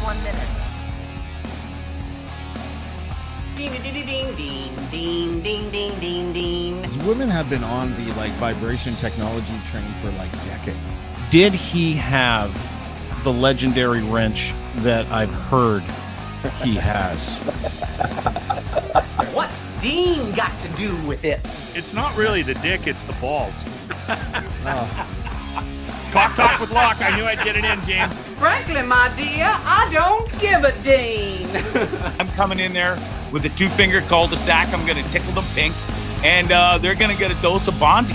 1 minute. Ding ding ding ding ding ding ding ding ding. Women have been on the vibration technology train for decades. Did he have the legendary wrench that I've heard he has? What's Dean got to do with it? It's not really the dick, it's the balls. Cocked up with luck. I knew I'd get it in, James. Frankly, my dear, I don't give a Dean. I'm coming in there with a 2-finger cul-de-sac. I'm going to tickle them pink, and they're going to get a dose of Bonzi.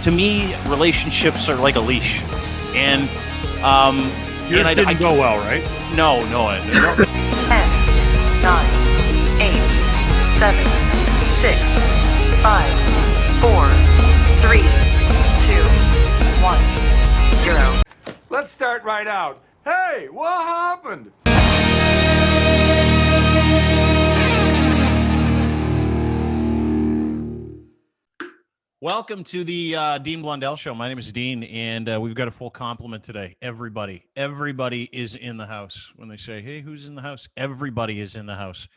To me, relationships are like a leash, and Yours and didn't go well, right? No. 10, 9, 8, 7, 6, 5, 4, 3, 2, 1, 0. Let's start right out. Hey, what happened? Welcome to the Dean Blundell Show. My name is Dean, and we've got a full complement today. Everybody is in the house. When they say, hey, who's in the house? Everybody is in the house.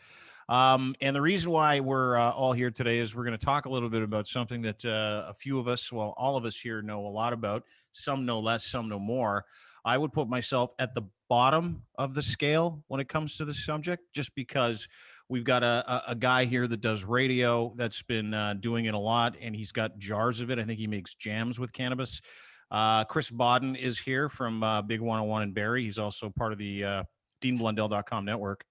And the reason why we're all here today is we're going to talk a little bit about something that a few of us, well, all of us here know a lot about. Some know less, some know more. I would put myself at the bottom of the scale when it comes to this subject, just because we've got a guy here that does radio that's been doing it a lot, and he's got jars of it. I think he makes jams with cannabis. Chris Baden is here from Big 101 in Barrie. He's also part of the DeanBlundell.com network.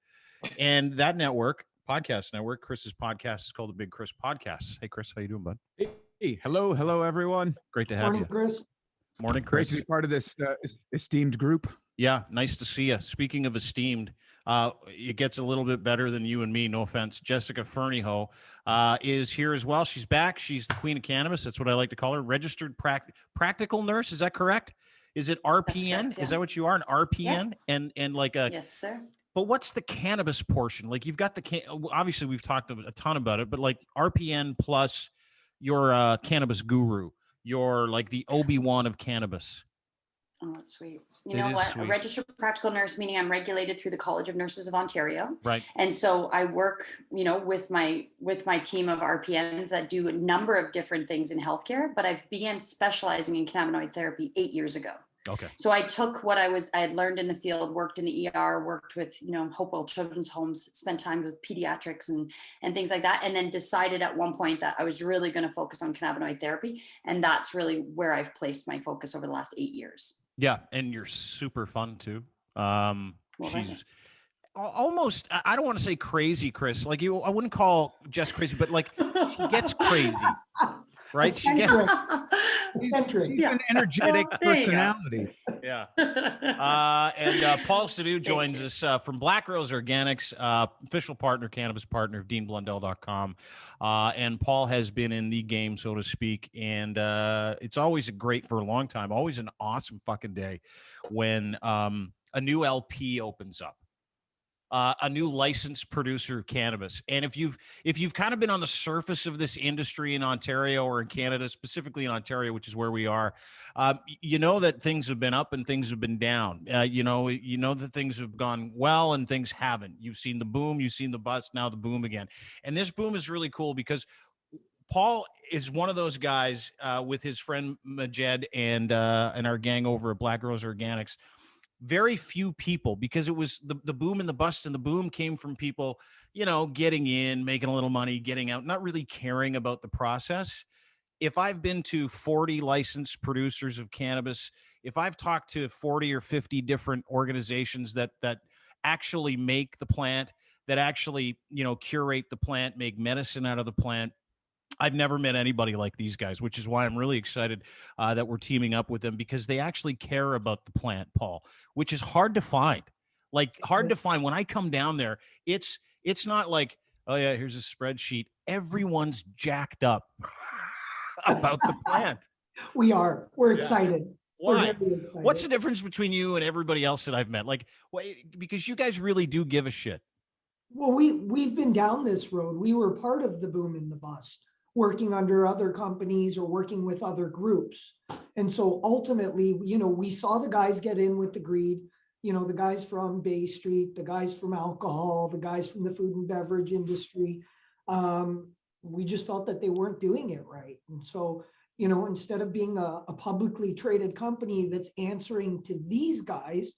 And that network, podcast network, Chris's podcast is called the Big Chris Podcast. Hey, Chris, how you doing, bud? Hey, hello, everyone. Great to have you. Chris. Morning, Great Chris. to be part of this esteemed group. Yeah, nice to see you. Speaking of esteemed, it gets a little bit better than you and me, no offense. Jessica Fernando is here as well. She's back. She's the queen of cannabis. That's what I like to call her. Registered practical nurse. Is that correct? Is it RPN? Correct, yeah. Is that what you are? An RPN? Yeah. And like a... Yes, sir. But what's the cannabis portion? Like you've got obviously we've talked a ton about it, but like RPN plus your cannabis guru, you're like the Obi-Wan of cannabis. Oh, that's sweet. You know what? Sweet. A registered practical nurse, meaning I'm regulated through the College of Nurses of Ontario. Right. And so I work, with my team of RPNs that do a number of different things in healthcare, but I've began specializing in cannabinoid therapy 8 years ago. Okay. So I took what I had learned in the field, worked in the ER, worked with, Hopewell Children's Homes, spent time with pediatrics and things like that. And then decided at one point that I was really going to focus on cannabinoid therapy. And that's really where I've placed my focus over the last 8 years. Yeah. And you're super fun too. She's Well, almost, I don't want to say crazy, Chris. Like I wouldn't call Jess crazy, but like she gets crazy. Right? She gets He's an energetic personality. Yeah. And Paul Sadu joins us from Black Rose Organics, official partner, cannabis partner of DeanBlundell.com. And Paul has been in the game, so to speak. And it's always for a long time, always an awesome fucking day when a new LP opens up. A new licensed producer of cannabis. And if you've kind of been on the surface of this industry in Ontario or in Canada, specifically in Ontario, which is where we are, you know that things have been up and things have been down. You know that things have gone well and things haven't. You've seen the boom, you've seen the bust, now the boom again. And this boom is really cool because Paul is one of those guys with his friend Majed and our gang over at Black Rose Organics. Very few people, because it was the boom and the bust, and the boom came from people, getting in, making a little money, getting out, not really caring about the process. If I've been to 40 licensed producers of cannabis, if I've talked to 40 or 50 different organizations that actually make the plant, that actually, curate the plant, make medicine out of the plant, I've never met anybody like these guys, which is why I'm really excited that we're teaming up with them, because they actually care about the plant, Paul, which is hard to find. When I come down there, it's not like, oh yeah, here's a spreadsheet. Everyone's jacked up about the plant. We're excited. Why? We're very excited. What's the difference between you and everybody else that I've met? Because you guys really do give a shit. Well, we've been down this road. We were part of the boom and the bust. working under other companies or working with other groups. And so ultimately, you know, we saw the guys get in with the greed, you know, the guys from Bay Street, the guys from alcohol, the guys from the food and beverage industry. We just felt that they weren't doing it right. And so, you know, instead of being a publicly traded company that's answering to these guys,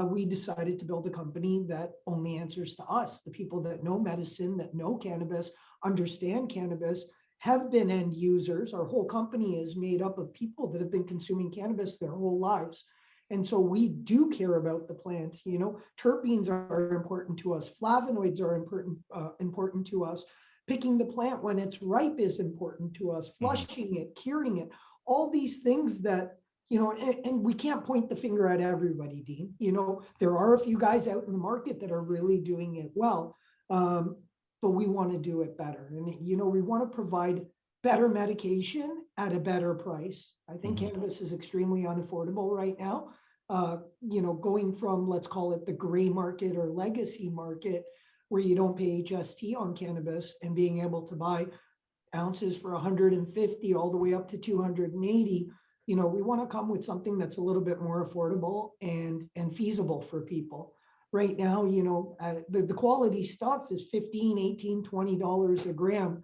we decided to build a company that only answers to us, the people that know medicine, that know cannabis, understand cannabis, have been end users. Our whole company is made up of people that have been consuming cannabis their whole lives. And so we do care about the plant. You know, terpenes are important to us. Flavonoids are important to us. Picking the plant when it's ripe is important to us. Flushing it, curing it, all these things that, you know, and we can't point the finger at everybody, Dean. You know, there are a few guys out in the market that are really doing it well, but we want to do it better. And, you know, we want to provide better medication at a better price. I think cannabis is extremely unaffordable right now. You know, going from, let's call it the gray market or legacy market, where you don't pay HST on cannabis, and being able to buy ounces for 150 all the way up to 280. You know, we want to come with something that's a little bit more affordable and feasible for people. Right now, you know, the quality stuff is $15, $18, $20 a gram.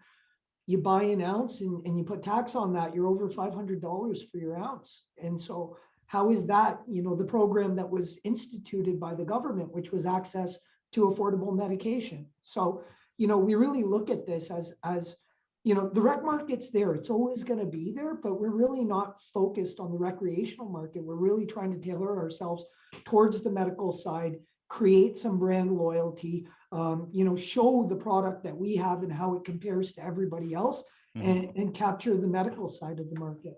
You buy an ounce and you put tax on that, you're over $500 for your ounce. And so how is that, you know, the program that was instituted by the government, which was access to affordable medication? So, you know, we really look at this as, you know, the rec market's there. It's always going to be there, but we're really not focused on the recreational market. We're really trying to tailor ourselves towards the medical side, create some brand loyalty, you know, show the product that we have and how it compares to everybody else, and capture the medical side of the market.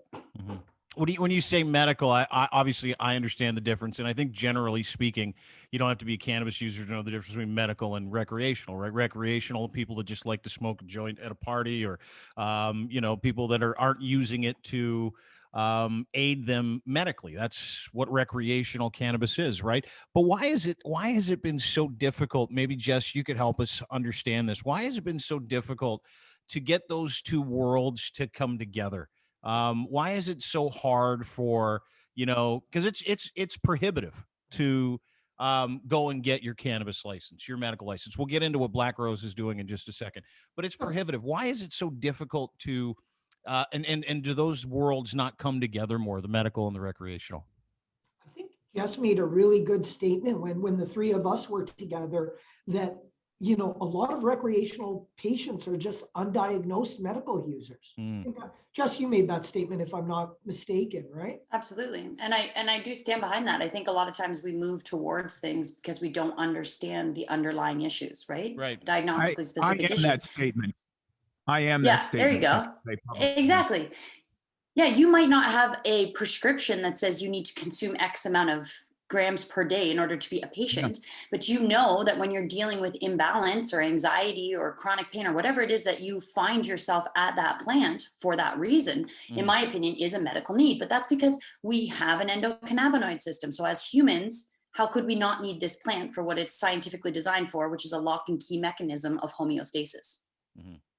When you say medical, I obviously I understand the difference, and I think generally speaking, you don't have to be a cannabis user to know the difference between medical and recreational. Right? Recreational people that just like to smoke a joint at a party, or you know, people that aren't using it to aid them medically. That's what recreational cannabis is, right? But why has it been so difficult? Maybe Jess, you could help us understand this. Why has it been so difficult to get those two worlds to come together? Why is it so hard for, you know, because it's prohibitive to go and get your cannabis license, your medical license. We'll get into what Black Rose is doing in just a second, but it's prohibitive. Why is it so difficult to, and do those worlds not come together more, the medical and the recreational? I think Jess made a really good statement when the three of us were together, that, you know, a lot of recreational patients are just undiagnosed medical users. Jess, you made that statement, if I'm not mistaken, right? Absolutely. And I do stand behind that. I think a lot of times we move towards things because we don't understand the underlying issues, right? Right. Diagnostically specific issues. That statement. I am that statement. There you go. Exactly. Yeah, you might not have a prescription that says you need to consume X amount of grams per day in order to be a patient, but you know that when you're dealing with imbalance or anxiety or chronic pain or whatever it is that you find yourself at that plant for that reason, in my opinion, is a medical need. But that's because we have an endocannabinoid system. So as humans, how could we not need this plant for what it's scientifically designed for, which is a lock and key mechanism of homeostasis?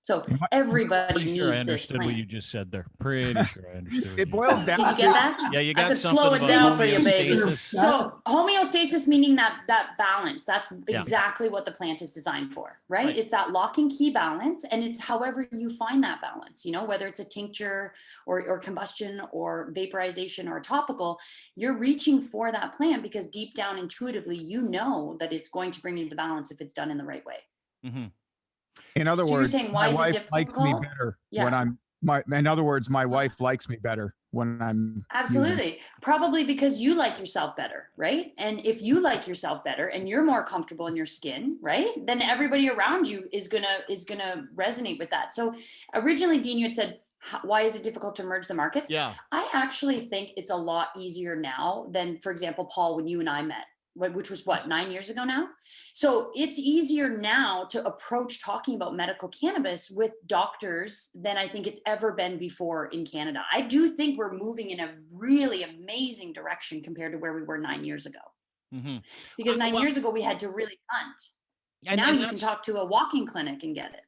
So everybody needs I this understood plant. what you just said there. Pretty sure I understood. It boils down. Did you get that? Yeah, you got I could something slow it about down for you, baby. homeostasis. So homeostasis meaning that balance. That's exactly what the plant is designed for, right? It's that lock and key balance, and it's however you find that balance. You know, whether it's a tincture or combustion or vaporization or topical, you're reaching for that plant because deep down intuitively, you know that it's going to bring you the balance if it's done in the right way. In other So words, you're saying, why my is it wife difficult? likes me better when I'm in other words, my wife likes me better when I'm Absolutely. Probably because you like yourself better, right? And if you like yourself better and you're more comfortable in your skin, right? Then everybody around you is gonna resonate with that. So originally, Dean, you had said, why is it difficult to merge the markets? Yeah. I actually think it's a lot easier now than, for example, Paul, when you and I met, which was 9 years ago now. So it's easier now to approach talking about medical cannabis with doctors than I think it's ever been before in Canada. I do think we're moving in a really amazing direction compared to where we were 9 years ago. Because 9 years ago, we had to really hunt. Now you can talk to a walking clinic and get it.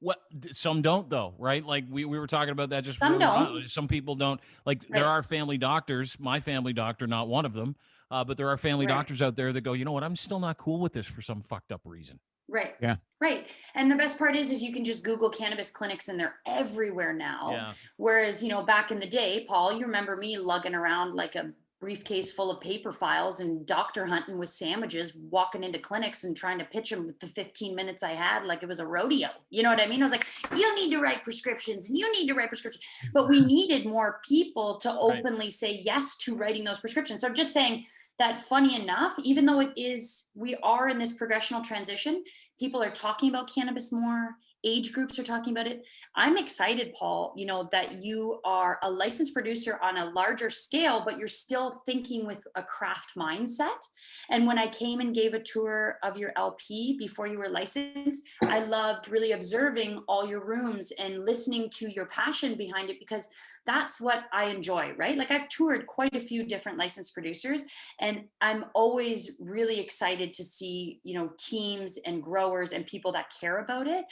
What some don't though, right? Like we were talking about that just Some before we went don't. on. Some people don't. Like Right. there are family doctors, my family doctor, not one of them, but there are family Right. doctors out there that go, you know what, I'm still not cool with this for some fucked up reason. Right. Yeah. Right. And the best part is you can just Google cannabis clinics and they're everywhere now. Yeah. Whereas, back in the day, Paul, you remember me lugging around like a briefcase full of paper files and doctor hunting with sandwiches, walking into clinics and trying to pitch them with the 15 minutes I had, like it was a rodeo. You know what I mean? I was like, you need to write prescriptions and you need to write prescriptions. But we needed more people to openly say yes to writing those prescriptions. So I'm just saying that, funny enough, even though we are in this progressional transition, people are talking about cannabis more. Age groups are talking about it. I'm excited, Paul, that you are a licensed producer on a larger scale, but you're still thinking with a craft mindset. And when I came and gave a tour of your LP before you were licensed, I loved really observing all your rooms and listening to your passion behind it, because that's what I enjoy, right? Like I've toured quite a few different licensed producers, and I'm always really excited to see, teams and growers and people that care about it.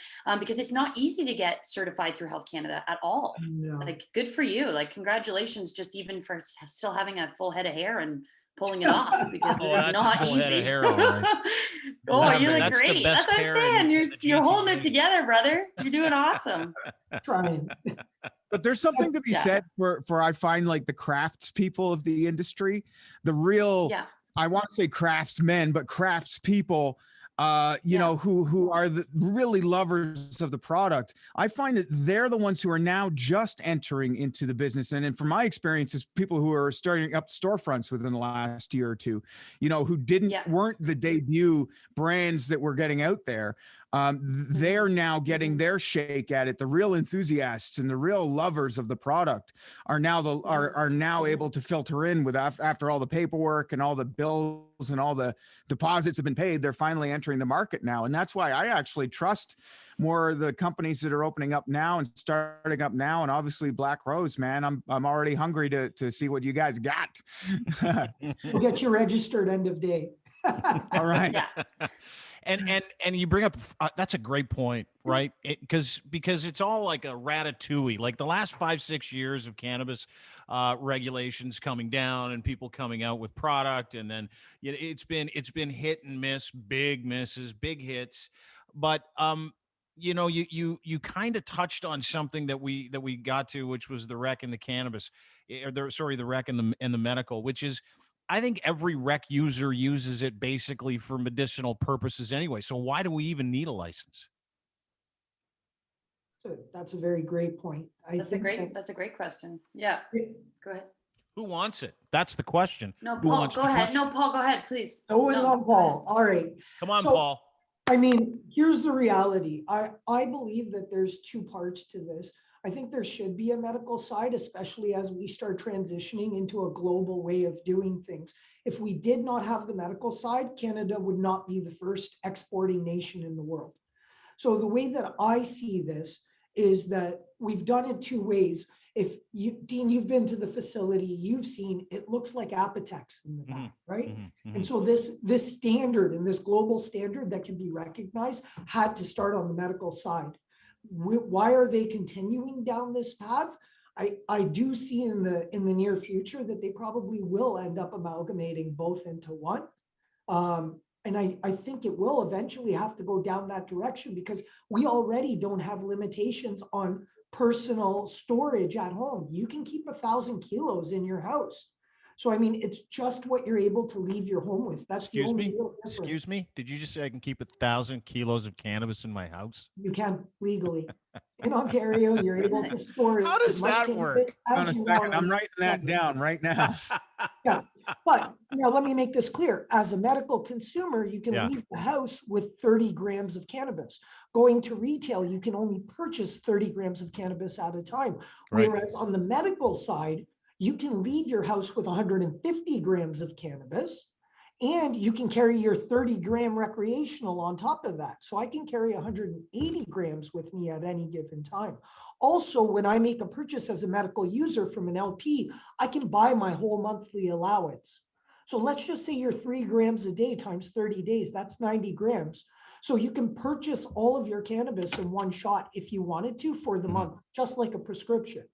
Because it's not easy to get certified through Health Canada at all. Yeah. Like, good for you. Like, congratulations, just even for still having a full head of hair and pulling it off, because it is that's a not full easy. head of hair, all right. You look That's the great. best That's what I'm hair in saying. the You're holding GTA. it together, brother. You're doing awesome. Trying. But there's something to be Yeah. said for I find like the crafts people of the industry, the real, Yeah. I want to say craftsmen, but crafts people, who are the really lovers of the product. I find that they're the ones who are now just entering into the business. And from my experiences, people who are starting up storefronts within the last year or two, who weren't the debut brands that were getting out there. They're now getting their shake at it. The real enthusiasts and the real lovers of the product are now are now able to filter in with after all the paperwork and all the bills and all the deposits have been paid. They're finally entering the market now, and that's why I actually trust more the companies that are opening up now and starting up now. And obviously, Black Rose, man, I'm already hungry to see what you guys got. We'll get you registered end of day. All right. Yeah. And you bring up that's a great point, right? Because it's all like a ratatouille. Like the last 5-6 years of cannabis regulations coming down and people coming out with product, and then it's been hit and miss, big misses, big hits. But you kind of touched on something that we got to, which was the rec in the cannabis, the rec in the medical, which is, I think every rec user uses it basically for medicinal purposes anyway. So why do we even need a license? That's a very great point. That's a great question. Yeah. Go ahead. Who wants it? That's the question. No, Who Paul, wants go the ahead. question? No, Paul, go ahead, please. Always No, on go Paul. All right. Come on, So, Paul. I mean, here's the reality. I believe that there's two parts to this. I think there should be a medical side, especially as we start transitioning into a global way of doing things. If we did not have the medical side, Canada would not be the first exporting nation in the world. So the way that I see this is that we've done it two ways. If you, Dean, you've been to the facility, you've seen, it looks like Apotex in the back, right? And so this standard and this global standard that can be recognized had to start on the medical side. Why are they continuing down this path? I do see in the near future that they probably will end up amalgamating both into one. And I think it will eventually have to go down that direction, because we already don't have limitations on personal storage at home. You can keep 1,000 kilos in your house. So, I mean, it's just what you're able to leave your home with. That's the only real difference. Excuse me. Did you just say I can keep 1,000 kilos of cannabis in my house? You can legally. In Ontario, you're able to store it. How does as much that cannabis work? as On a you second, want. I'm writing that down right now. Yeah, but let me make this clear. As a medical consumer, you can Yeah. leave the house with 30 grams of cannabis. Going to retail, you can only purchase 30 grams of cannabis at a time. Right. Whereas on the medical side, you can leave your house with 150 grams of cannabis, and you can carry your 30-gram recreational on top of that. So I can carry 180 grams with me at any given time. Also, when I make a purchase as a medical user from an LP, I can buy my whole monthly allowance. So let's just say you're 3 grams a day times 30 days, that's 90 grams. So you can purchase all of your cannabis in one shot if you wanted to for the month, just like a prescription.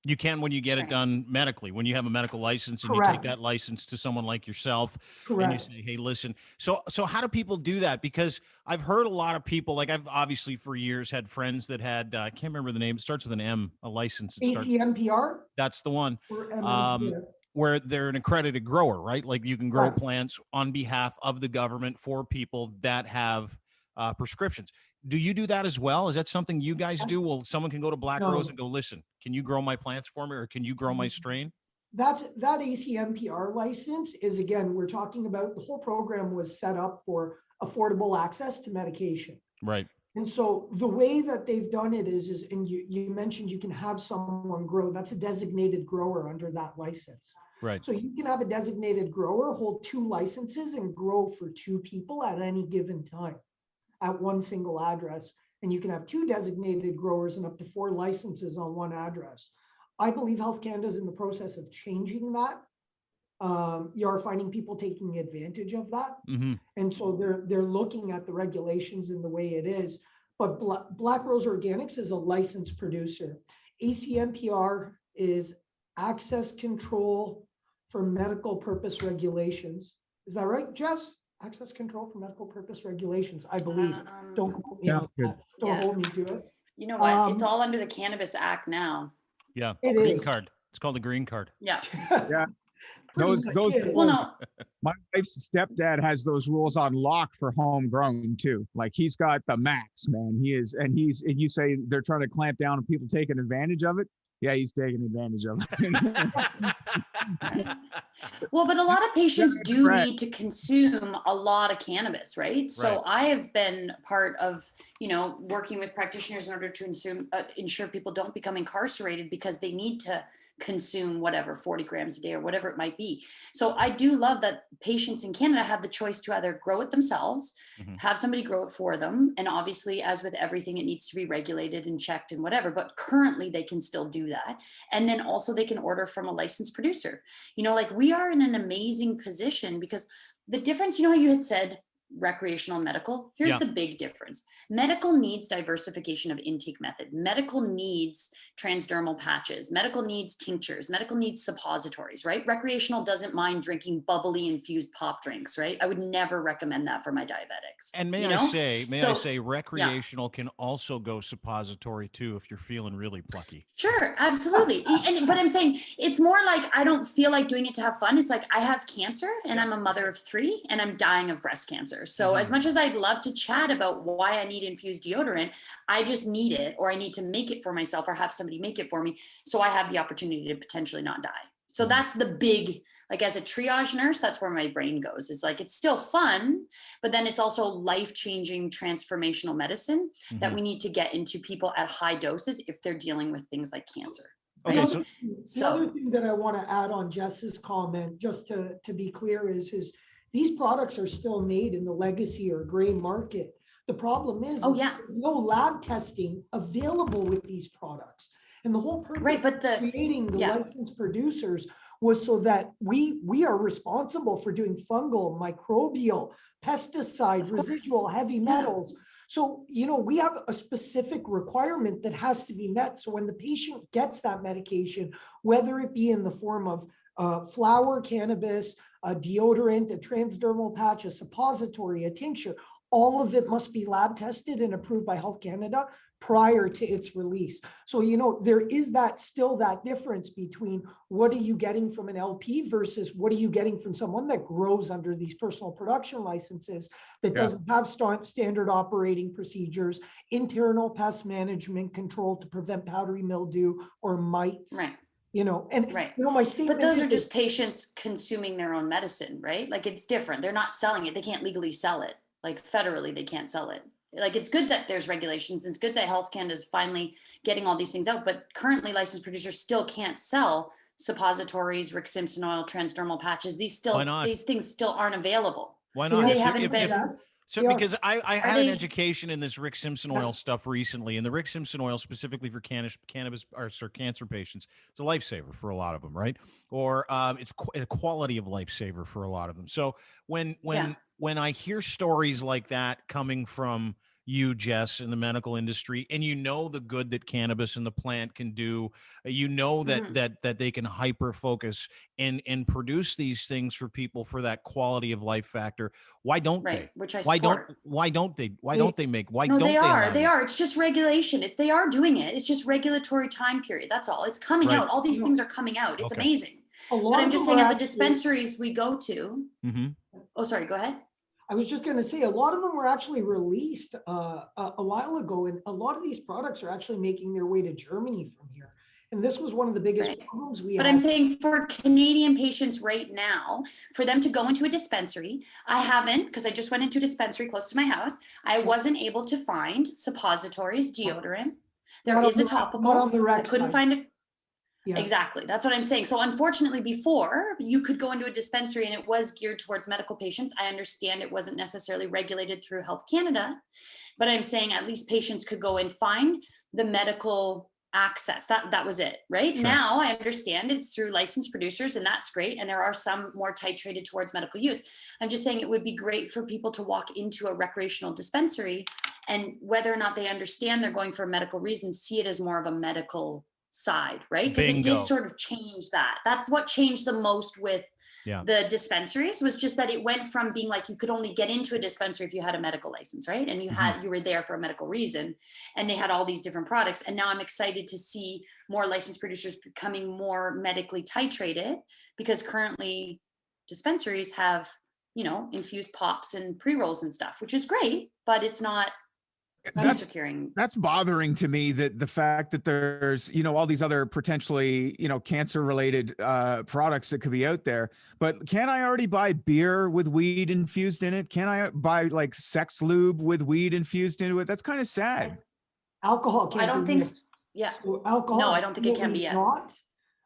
You can when you get it Right. done medically, when you have a medical license and you Correct. take that license to someone like yourself and you Correct. say, hey, listen. So how do people do that? Because I've heard a lot of people, like I've obviously for years had friends that had, I can't remember the name, it starts with an M, a license. It starts, ATMPR that's the one. or MMPR? Where they're an accredited grower, right? Like you can grow Correct. plants on behalf of the government for people that have prescriptions. Do you do that as well? Is that something you guys do? Well, someone can go to Black Rose No. and go, listen, can you grow my plants for me, or can you grow my strain? That ACMPR license is, again, we're talking about, the whole program was set up for affordable access to medication. Right. And so the way that they've done it is and you mentioned you can have someone grow, that's a designated grower under that license. Right. So you can have a designated grower hold 2 licenses and grow for 2 people at any given time at one single address. And you can have 2 designated growers and up to 4 licenses on one address. I believe Health Canada is in the process of changing that. You are finding people taking advantage of that. Mm-hmm. And so they're looking at the regulations and the way it is. But Black Rose Organics is a licensed producer. ACMPR is access control for medical purpose regulations. Is that right, Jess? Access control for medical purpose regulations, I believe. Don't quote me on that. Don't hold me to it. You know what? It's all under the Cannabis Act now. Yeah. It Green is. card. It's called a green card. Yeah. Yeah. Pretty Those, much those, is. Well, no. my wife's stepdad has those rules on lock for homegrown too. Like he's got the max, man. He is, and you say they're trying to clamp down on people taking advantage of it. Yeah, he's taking advantage of it. Well, but a lot of patients do Right. need to consume a lot of cannabis, right? So Right. I have been part of, working with practitioners in order to ensure people don't become incarcerated because they need to consume whatever 40 grams a day or whatever it might be. So I do love that patients in Canada have the choice to either grow it themselves, have somebody grow it for them. And obviously, as with everything, it needs to be regulated and checked and whatever, but currently they can still do that. And then also they can order from a licensed producer. We are in an amazing position because the difference, how you had said recreational and medical, here's the big difference. Medical needs diversification of intake method. Medical needs transdermal patches. Medical needs tinctures. Medical needs suppositories, right? Recreational doesn't mind drinking bubbly infused pop drinks, right? I would never recommend that for my diabetics. And may I say, recreational can also go suppository too if you're feeling really plucky. Sure, absolutely. But I'm saying it's more like I don't feel like doing it to have fun. It's like I have cancer and I'm a mother of 3 and I'm dying of breast cancer. So as much as I'd love to chat about why I need infused deodorant, I just need it, or I need to make it for myself or have somebody make it for me. So I have the opportunity to potentially not die. So that's the big, as a triage nurse, that's where my brain goes. It's like, it's still fun, but then it's also life-changing transformational medicine that we need to get into people at high doses if they're dealing with things like cancer. Right? Okay, The other thing that I want to add on Jess's comment, just to be clear, is these products are still made in the legacy or gray market. The problem is, there's no lab testing available with these products. And the whole purpose of creating the licensed producers was so that we are responsible for doing fungal, microbial, pesticide, residual heavy metals. So, we have a specific requirement that has to be met. So when the patient gets that medication, whether it be in the form of flower, cannabis, a deodorant, a transdermal patch, a suppository, a tincture, all of it must be lab tested and approved by Health Canada prior to its release. So, there is still that difference between what are you getting from an LP versus what are you getting from someone that grows under these personal production licenses that doesn't have standard operating procedures, internal pest management control to prevent powdery mildew or mites. Right. My statement. But those are just patients consuming their own medicine, right? It's different. They're not selling it. They can't legally sell it. Federally, they can't sell it. It's good that there's regulations. It's good that Health Canada is finally getting all these things out, but currently licensed producers still can't sell suppositories, Rick Simpson oil, transdermal patches. These things still aren't available. Why not? They haven't been. So They are. because I had an they- education in this Rick Simpson oil stuff recently, and the Rick Simpson oil specifically for cannabis or cancer patients, it's a lifesaver for a lot of them, right? Or it's a quality of lifesaver for a lot of them. So when I hear stories like that coming from you, Jess, in the medical industry, and you know the good that cannabis and the plant can do, you know that they can hyper focus and produce these things for people for that quality of life factor. Why don't Right, they? which I Why support. don't they? Why don't they make? Why No, don't they they? are. allow They it? are. It's just regulation. They are doing it. It's just regulatory time period. That's all. It's coming Right. out. All these No. things are coming out. It's Okay. amazing. A lot But I'm of just them saying are at the actually- dispensaries we go to. Mm-hmm. Oh, sorry. Go ahead. I was just going to say, a lot of them were actually released a while ago, and a lot of these products are actually making their way to Germany from here. And this was one of the biggest Right. problems we But had. I'm saying for Canadian patients right now, for them to go into a dispensary, I haven't, because I just went into a dispensary close to my house. I wasn't able to find suppositories, deodorant. There Not on is a the rec- not topical. on the rec I couldn't side. find it. Yeah. Exactly. That's what I'm saying. So unfortunately, before you could go into a dispensary and it was geared towards medical patients. I understand it wasn't necessarily regulated through Health Canada, but I'm saying at least patients could go and find the medical access. That was it, right? Sure. Now I understand it's through licensed producers, and that's great. And there are some more titrated towards medical use. I'm just saying it would be great for people to walk into a recreational dispensary, and whether or not they understand they're going for a medical reason, see it as more of a medical side, right? Because it Bingo. did sort of change that. That's what changed the most with Yeah. the dispensaries, was just that it went from being like you could only get into a dispensary if you had a medical license, right? And you were there for a medical reason, and they had all these different products. And now I'm excited to see more licensed producers becoming more medically titrated, because currently dispensaries have, infused pops and pre-rolls and stuff, which is great, but it's not cancer curing. That's bothering to me, that the fact that there's, all these other potentially, cancer related products that could be out there. But can I already buy beer with weed infused in it? Can I buy like sex lube with weed infused into it? That's kind of sad. Alcohol can't I don't be think, mixed. yeah. So alcohol. No, I don't think it can be absolutely yet. Not.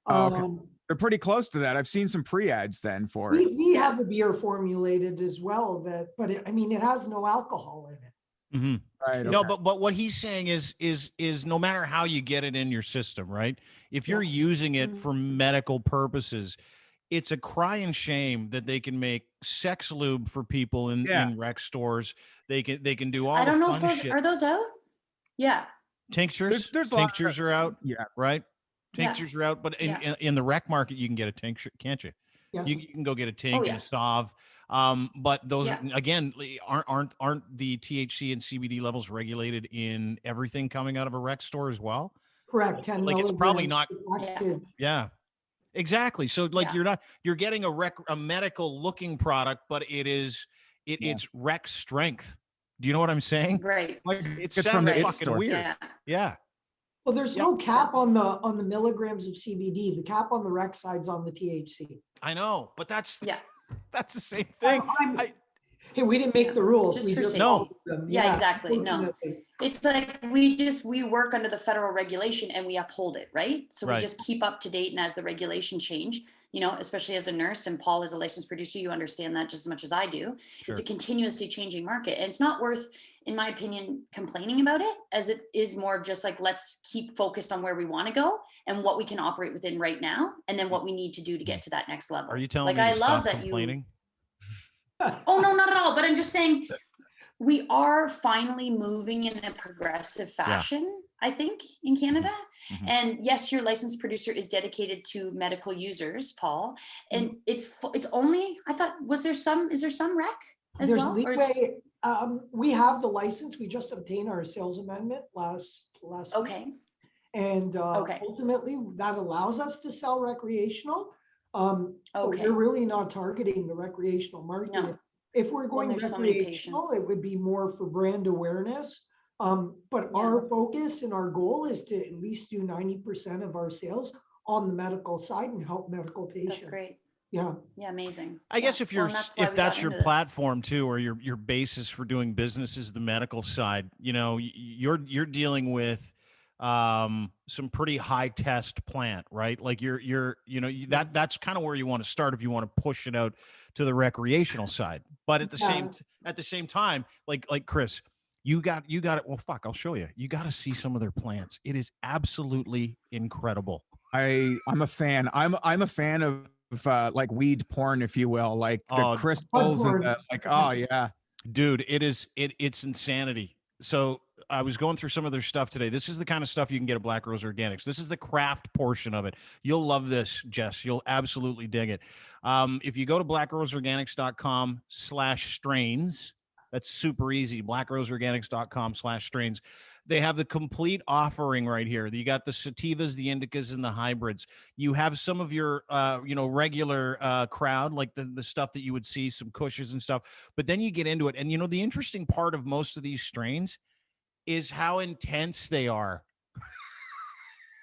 Oh, okay. They're pretty close to that. I've seen some pre-ads then for it. We have a beer formulated as well but it has no alcohol in it. Mm-hmm. Right. No, okay. but what he's saying is no matter how you get it in your system, right? If you're using it for medical purposes, it's a crying shame that they can make sex lube for people in rec stores. They can do all. I don't the know if fun those shit. are those out. Yeah. Tinctures. There's lots tinctures of- are out. Yeah. Right. Yeah. Tinctures are out, but Yeah. in the rec market, you can get a tincture, can't you? Yes. You can go get a tink yeah. and a sauve. But those Yeah. again aren't the THC and CBD levels regulated in everything coming out of a rec store as well? Correct. 10 Like, it's probably not- milligrams. Yeah. Exactly. So like Yeah. you're getting a medical looking product, but it's rec strength. Do you know what I'm saying? Right. Like, it It's from sounds the fucking store. weird. Yeah. Yeah. Well, there's Yep. no cap on the milligrams of CBD. The cap on the rec side's on the THC. I know, but that's Yeah. the same thing. Hey, we didn't make the rules. Just we for just safety. followed them. Yeah, exactly. No. unfortunately. It's like we work under the federal regulation and we uphold it, right? So Right. we just keep up to date, and as the regulation change, especially as a nurse, and Paul is a licensed producer, you understand that just as much as I do. Sure. It's a continuously changing market, and it's not worth, in my opinion, complaining about it, as it is more of just like, let's keep focused on where we want to go and what we can operate within right now, and then what we need to do to get to that next level. Are you telling like me I to love stop that complaining? Oh, no, not at all. But I'm just saying we are finally moving in a progressive fashion, I think, in Canada. Mhm. And yes, your licensed producer is dedicated to medical users, Paul. And it's only, I thought, is there some rec as There's well? Or it's- leeway. We have the license. We just obtained our sales amendment last week. okay. And Okay. ultimately, that allows us to sell recreational. But Okay. we're really not targeting the recreational market. No. If we're going there's so many recreational, patients. it would be more for brand awareness. But our focus and our goal is to at least do 90% of our sales on the medical side and help medical patients. That's great. Yeah. Yeah, amazing. I guess if Well, you're and that's why if we that's got your into this. platform too, or your basis for doing business is the medical side, you're dealing with some pretty high test plant, right? Like that's kind of where you want to start if you want to push it out to the recreational side. But at the same time, like Chris, you got it. Well, fuck, I'll show you. You got to see some of their plants. It is absolutely incredible. I'm a fan. I'm a fan of like weed porn, if you will, like the crystals and oh yeah, dude, it's insanity. So I was going through some of their stuff today. This is the kind of stuff you can get at Black Rose Organics. This is the craft portion of it. You'll love this, Jess. You'll absolutely dig it. If you go to blackroseorganics.com/strains, that's super easy. blackroseorganics.com/strains. They have the complete offering right here. You got the sativas, the indicas, and the hybrids. You have some of your, regular crowd, like the stuff that you would see, some cushes and stuff. But then you get into it. And, the interesting part of most of these strains is how intense they are.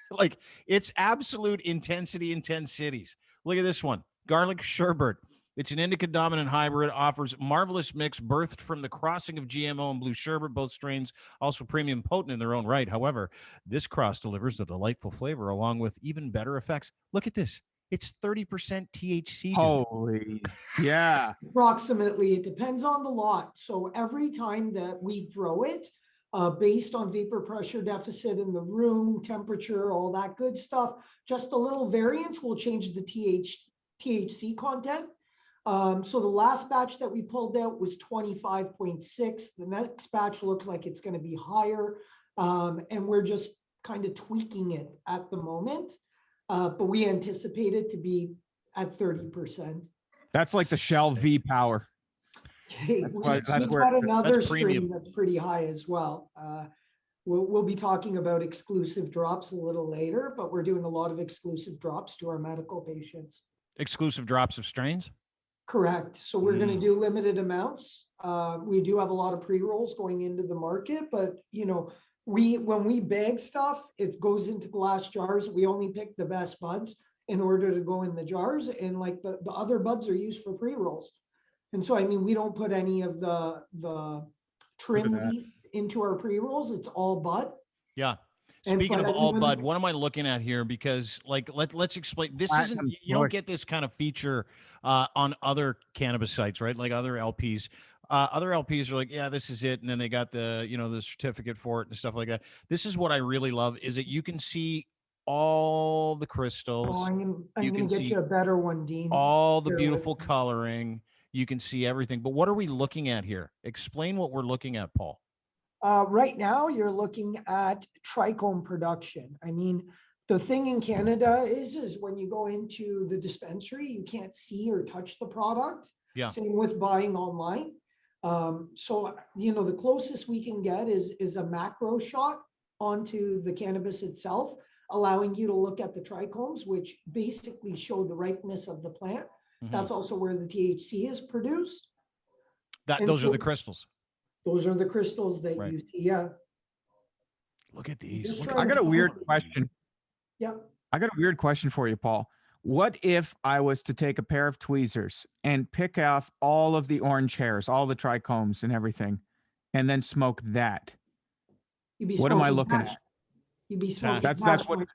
Like, it's absolute intensities. Look at this one. Garlic Sherbet. It's an indica-dominant hybrid, offers marvelous mix birthed from the crossing of GMO and blue sherbet. Both strains also premium potent in their own right. However, this cross delivers a delightful flavor along with even better effects. Look at this. It's 30% THC. Dude. Holy, yeah. Approximately. It depends on the lot. So every time that we grow it, based on vapor pressure deficit in the room, temperature, all that good stuff, just a little variance will change the THC content. So the last batch that we pulled out was 25.6. The next batch looks like it's going to be higher. And we're just kind of tweaking it at the moment. But we anticipate it to be at 30%. That's like the Shell V power. We've got another stream that's pretty high as well. We'll be talking about exclusive drops a little later, but we're doing a lot of exclusive drops to our medical patients. Exclusive drops of strains? Correct. So we're going to do limited amounts. We do have a lot of pre-rolls going into the market, but when we bag stuff, it goes into glass jars. We only pick the best buds in order to go in the jars, and like the other buds are used for pre-rolls. And so, we don't put any of the trim leaf into our pre-rolls. It's all bud. Yeah. Speaking of all bud, what am I looking at here? Because let's explain. This isn't, you don't get this kind of feature on other cannabis sites, right? Like other LPs. Other LPs are like, yeah, this is it. And then they got the, the certificate for it and stuff like that. This is what I really love, is that you can see all the crystals. Oh, I'm going to get you a better one, Dean. All the beautiful coloring. You can see everything. But what are we looking at here? Explain what we're looking at, Paul. Right now, you're looking at trichome production. The thing in Canada is when you go into the dispensary, you can't see or touch the product. Yeah. Same with buying online. So, the closest we can get is a macro shot onto the cannabis itself, allowing you to look at the trichomes, which basically show the ripeness of the plant. Mm-hmm. That's also where the THC is produced. Those are the crystals. Those are the crystals that you see. Yeah. Look at these. I got a weird question. Yeah. I got a weird question for you, Paul. What if I was to take a pair of tweezers and pick off all of the orange hairs, all the trichomes and everything, and then smoke that? What am I looking at? You'd be smoking that's what.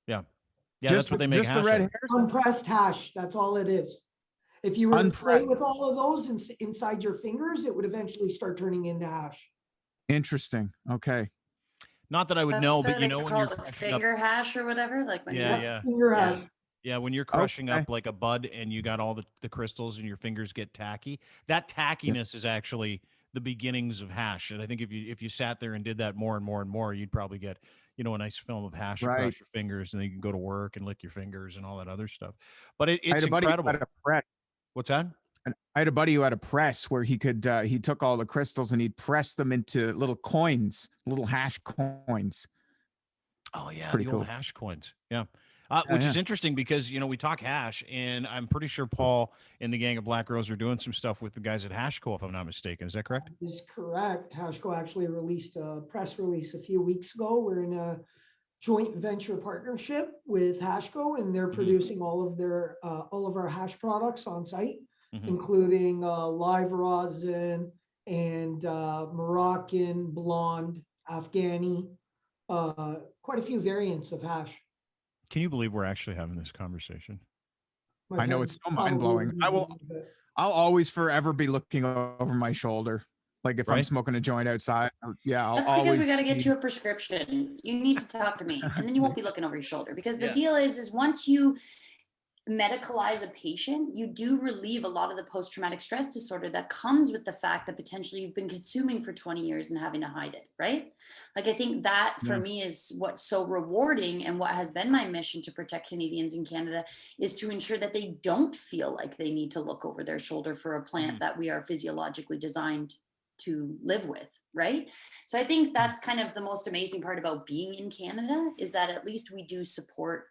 Yeah. Yeah, that's what they make. Just the red hairs? Uncpressed hash. That's all it is. If you were to play with all of those inside your fingers, it would eventually start turning into hash. Interesting. Okay. Not that I would know, but when you're finger hash or whatever, like when finger hash. Yeah, when you're crushing up like a bud and you got all the crystals and your fingers get tacky, that tackiness is actually the beginnings of hash. And I think if you sat there and did that more and more and more, you'd probably get a nice film of hash across your fingers, and then you can go to work and lick your fingers and all that other stuff. But it's incredible. What's that? I had a buddy who had a press where he could he took all the crystals and he'd press them into little coins, little hash coins. Oh yeah, pretty the cool. old hash coins. Yeah. Which is interesting because, we talk hash, and I'm pretty sure Paul and the gang of Black Rose are doing some stuff with the guys at Hashco, if I'm not mistaken. Is that correct? That is correct. Hashco actually released a press release a few weeks ago. We're in a joint venture partnership with Hashco, and they're producing all of our hash products on site, including live rosin and Moroccan, blonde, Afghani, quite a few variants of hash. Can you believe we're actually having this conversation? I know, it's so mind blowing. I'll always forever be looking over my shoulder. Like if I'm Right? smoking a joint outside, yeah, I'll That's because always we got to get be- you a prescription. You need to talk to me, and then you won't be looking over your shoulder. Because the Yeah. deal is once you medicalize a patient, you do relieve a lot of the post-traumatic stress disorder that comes with the fact that potentially you've been consuming for 20 years and having to hide it, right? Like, I think that for me is what's so rewarding, and what has been my mission to protect Canadians in Canada is to ensure that they don't feel like they need to look over their shoulder for a plant that we are physiologically designed to live with, right? So I think that's kind of the most amazing part about being in Canada, is that at least we do support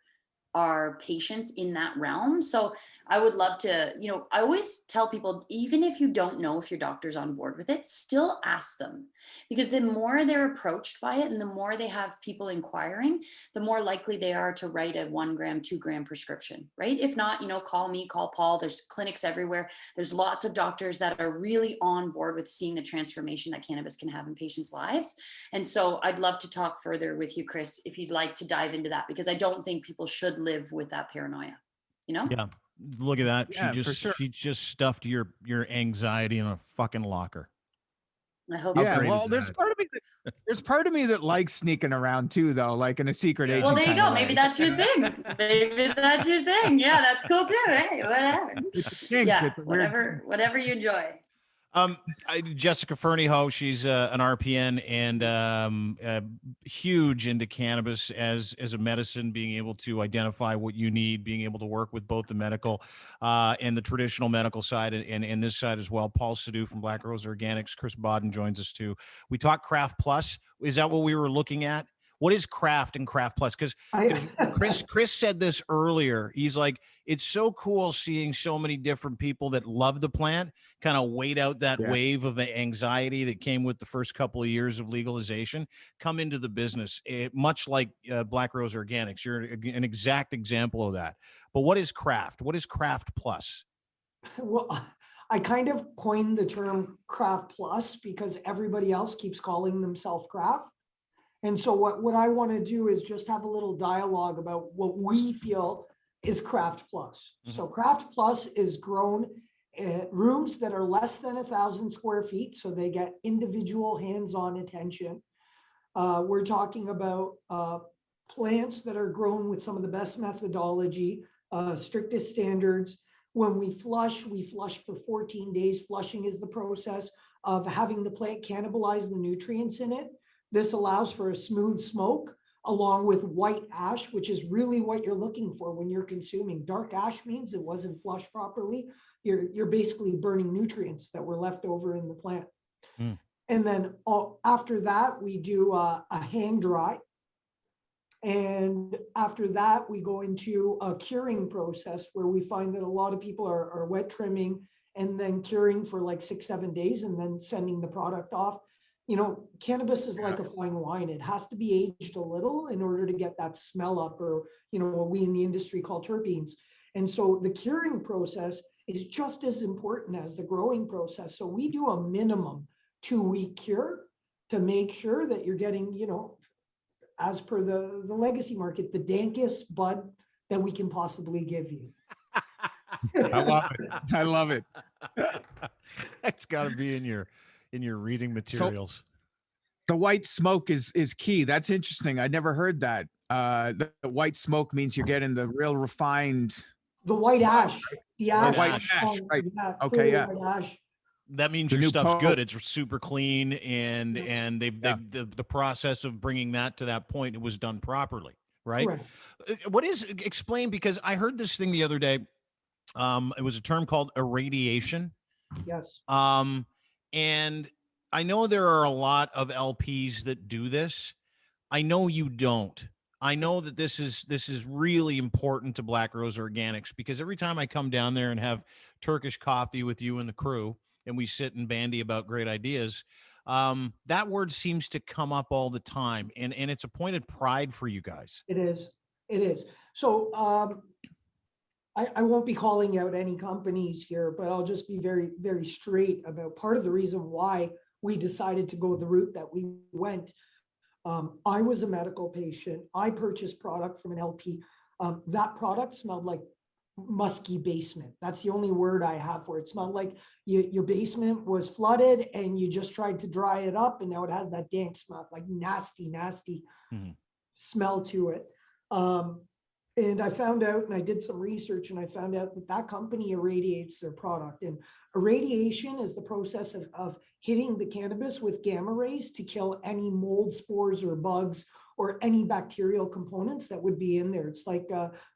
our patients in that realm. So I would love to, I always tell people, even if you don't know if your doctor's on board with it, still ask them, because the more they're approached by it and the more they have people inquiring, the more likely they are to write a 1 gram, 2 gram prescription, right? If not, call me, call Paul. There's clinics everywhere. There's lots of doctors that are really on board with seeing the transformation that cannabis can have in patients' lives. And so I'd love to talk further with you, Chris, if you'd like to dive into that, because I don't think people should live with that paranoia, Yeah. Look at that. Yeah, for sure. She just stuffed your anxiety in a fucking locker. I hope Yeah, so. well, there's part of me that likes sneaking around too, though, like in a secret agent. Well, there you kinda go. Maybe way. that's your thing. Maybe that's your thing. Yeah, that's cool too. Hey, whatever. It's a kink. Yeah, It's a weird- whatever you enjoy. Jessica Fernieho, she's an RPN and huge into cannabis as a medicine, being able to identify what you need, being able to work with both the medical and the traditional medical side and this side as well. Paul Sadhu from Black Rose Organics. Chris Baden joins us too. We talk Craft Plus. Is that what we were looking at? What is craft and craft plus? Because Chris said this earlier. He's like, it's so cool seeing so many different people that love the plant kind of wait out that wave of anxiety that came with the first couple of years of legalization, come into the business, much like Black Rose Organics. You're an exact example of that. But what is craft? What is craft plus? Well, I kind of coined the term craft plus because everybody else keeps calling themselves craft. And so what I want to do is just have a little dialogue about what we feel is Craft Plus. Mm-hmm. So Craft Plus is grown at rooms that are less than 1,000 square feet. So they get individual hands-on attention. We're talking about plants that are grown with some of the best methodology, strictest standards. When we flush for 14 days. Flushing is the process of having the plant cannibalize the nutrients in it. This allows for a smooth smoke along with white ash, which is really what you're looking for when you're consuming. Dark ash means it wasn't flushed properly. You're basically burning nutrients that were left over in the plant. Mm. And then after that, we do a hang dry. And after that, we go into a curing process where we find that a lot of people are wet trimming and then curing for like 6-7 days and then sending the product off. Cannabis is like a fine wine. It has to be aged a little in order to get that smell up, or, what we in the industry call terpenes. And so the curing process is just as important as the growing process. So we do a minimum 2-week cure to make sure that you're getting, as per the legacy market, the dankest bud that we can possibly give you. I love it. I love it. That's got to be in your reading materials. So, the white smoke is key. That's interesting. I never heard that. The white smoke means you're getting the real refined. The white ash. The ash. White ash, right. Yeah, okay, yeah. White ash. That means your stuff's good. It's super clean, and the process of bringing that to that point, it was done properly, right? What is explain, because I heard this thing the other day. It was a term called irradiation. Yes. And I know there are a lot of LPs that do this. I know you don't. I know that this is really important to Black Rose Organics, because every time I come down there and have Turkish coffee with you and the crew, and we sit and bandy about great ideas, that word seems to come up all the time, and it's a point of pride for you guys. It is. So I won't be calling out any companies here, but I'll just be very, very straight about part of the reason why we decided to go the route that we went. I was a medical patient. I purchased product from an LP. That product smelled like musky basement. That's the only word I have for it. It smelled like your basement was flooded and you just tried to dry it up, and now it has that dank smell, like nasty smell to it. And I found out, and I did some research, and I found out that that company irradiates their product. And irradiation is the process of hitting the cannabis with gamma rays to kill any mold spores or bugs or any bacterial components that would be in there. It's like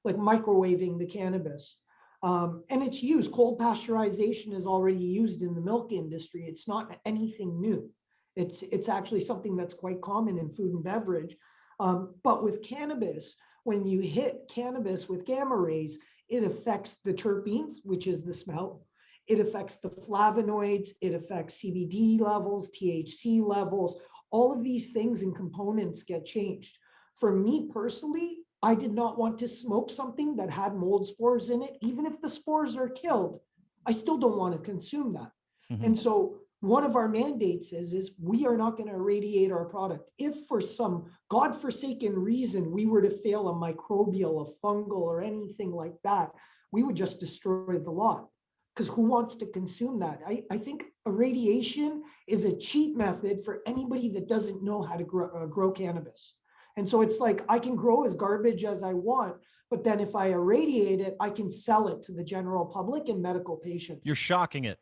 microwaving the cannabis. And it's used, cold pasteurization is already used in the milk industry. It's not anything new. It's actually something that's quite common in food and beverage. But with cannabis, when you hit cannabis with gamma rays, it affects the terpenes, which is the smell. It affects the flavonoids. It affects CBD levels, THC levels. All of these things and components get changed. For me personally, I did not want to smoke something that had mold spores in it. Even if the spores are killed, I still don't want to consume that. Mhm. And so one of our mandates is we are not going to irradiate our product. If for some godforsaken reason we were to fail a microbial, a fungal, or anything like that, we would just destroy the lot. Because who wants to consume that? I think irradiation is a cheap method for anybody that doesn't know how to grow cannabis. And so it's like, I can grow as garbage as I want, but then if I irradiate it, I can sell it to the general public and medical patients. You're shocking it.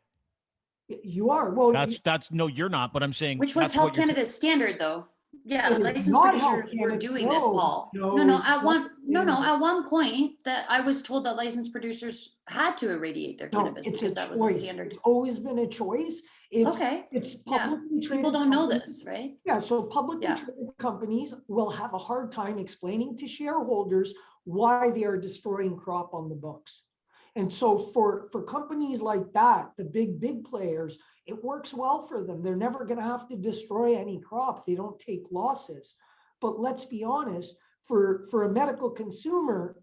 You are. Well, That's no, you're not, but I'm saying Which was that's Health what you're Canada's standard, though. Yeah, It is licensed not Health producers were Canada. doing this, Paul. No, No, it's at not one, Health Canada. at one point that I was told that licensed producers had to irradiate their cannabis it's because a that was a choice. standard. It's always been a choice. It's, Okay. It's Yeah. publicly traded. People don't know companies. this, right? Yeah, so publicly Yeah. traded companies will have a hard time explaining to shareholders why they are destroying crop on the books. And so for companies like that, the big players, it works well for them. They're never going to have to destroy any crop. They don't take losses. But let's be honest, for a medical consumer,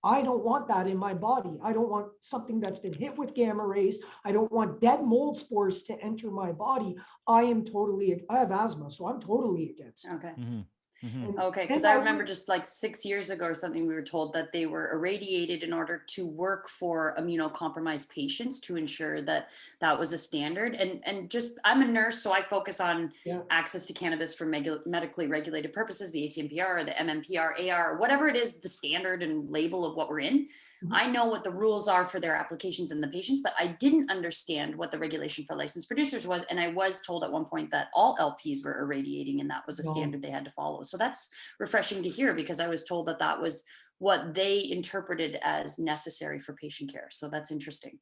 I don't want that in my body. I don't want something that's been hit with gamma rays. I don't want dead mold spores to enter my body. I have asthma, so I'm totally against. Okay. Mhm. Mhm. And- Okay, and because I would- remember just like 6 years ago or something, we were told that they were irradiated in order to work for immunocompromised patients to ensure that that was a standard. And just, I'm a nurse, so I focus on Yeah. access to cannabis for medically regulated purposes, the ACMPR, the MMPR, AR, whatever it is, the standard and label of what we're in. Mhm. I know what the rules are for their applications and the patients, but I didn't understand what the regulation for licensed producers was. And I was told at one point that all LPs were irradiating and that was a No. standard they had to follow. So that's refreshing to hear because I was told that that was what they interpreted as necessary for patient care. So that's interesting.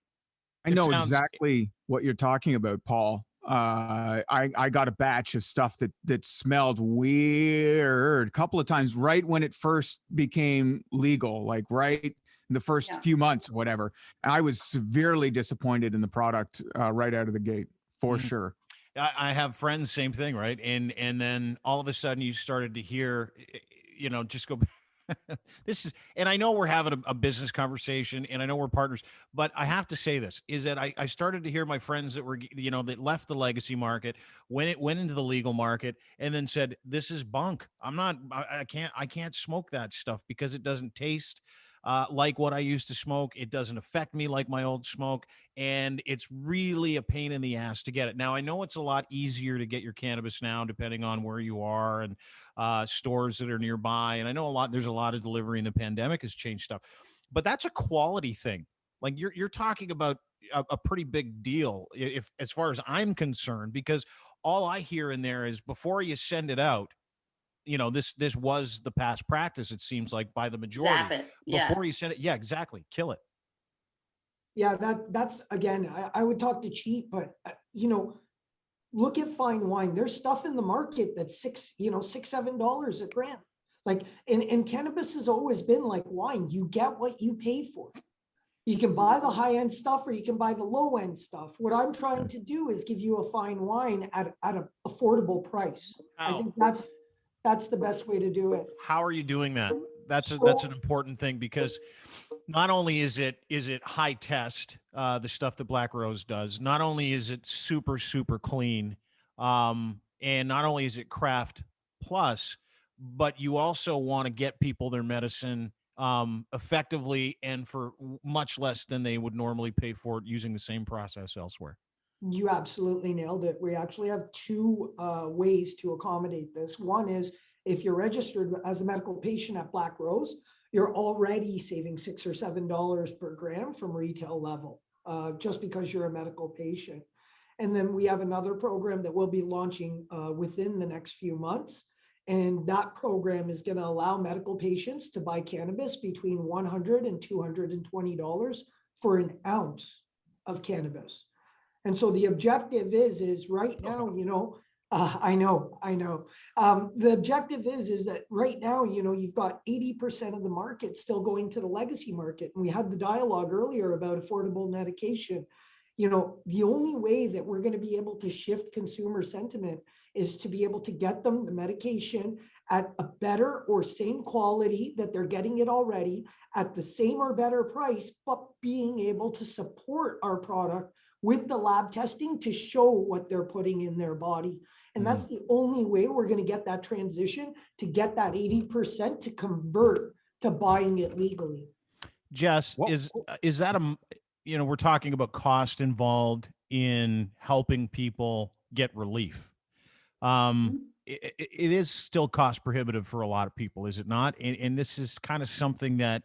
I It know sounds- exactly what you're talking about, Paul. I got a batch of stuff that smelled weird a couple of times right when it first became legal, like right in the first Yeah. few months, or whatever. I was severely disappointed in the product right out of the gate, for Mhm. sure. I have friends, same thing, right? And then all of a sudden you started to hear, just go. This is, and I know we're having a business conversation, and I know we're partners, but I have to say this is that I started to hear my friends that were, that left the legacy market, went into the legal market, and then said, "This is bunk. I can't smoke that stuff because it doesn't taste like what I used to smoke. It doesn't affect me like my old smoke. And it's really a pain in the ass to get it." Now, I know it's a lot easier to get your cannabis now, depending on where you are and stores that are nearby. And I know there's a lot of delivery, and the pandemic has changed stuff, but that's a quality thing. Like you're talking about a pretty big deal, if as far as I'm concerned, because all I hear in there is before you send it out, this was the past practice, it seems like, by the majority. Zap it. Yeah. Before you send it, yeah, exactly, kill it. Yeah, that's again, I would talk to cheap, but look at fine wine. There's stuff in the market that's $6-7 a gram. Like, and cannabis has always been like wine. You get what you pay for. You can buy the high end stuff or you can buy the low end stuff. What I'm trying to do is give you a fine wine at an affordable price. I think that's the best way to do it. How are you doing that? That's an important thing, because not only is it high test, the stuff that Black Rose does, not only is it super, super clean, and not only is it craft plus, but you also want to get people their medicine effectively and for much less than they would normally pay for it using the same process elsewhere. You absolutely nailed it. We actually have two ways to accommodate this. One is if you're registered as a medical patient at Black Rose, you're already saving $6 or $7 per gram from retail level, just because you're a medical patient. And then we have another program that we'll be launching within the next few months. And that program is going to allow medical patients to buy cannabis between $100 and $220 for an ounce of cannabis. And so the objective is right now, I know. The objective is that right now, you've got 80% of the market still going to the legacy market. And we had the dialogue earlier about affordable medication. The only way that we're going to be able to shift consumer sentiment is to be able to get them the medication at a better or same quality that they're getting it already at the same or better price, but being able to support our product with the lab testing to show what they're putting in their body. And that's the only way we're going to get that transition to get that 80% to convert to buying it legally. Jess, is that we're talking about cost involved in helping people get relief. It is still cost prohibitive for a lot of people, is it not? And this is kind of something that,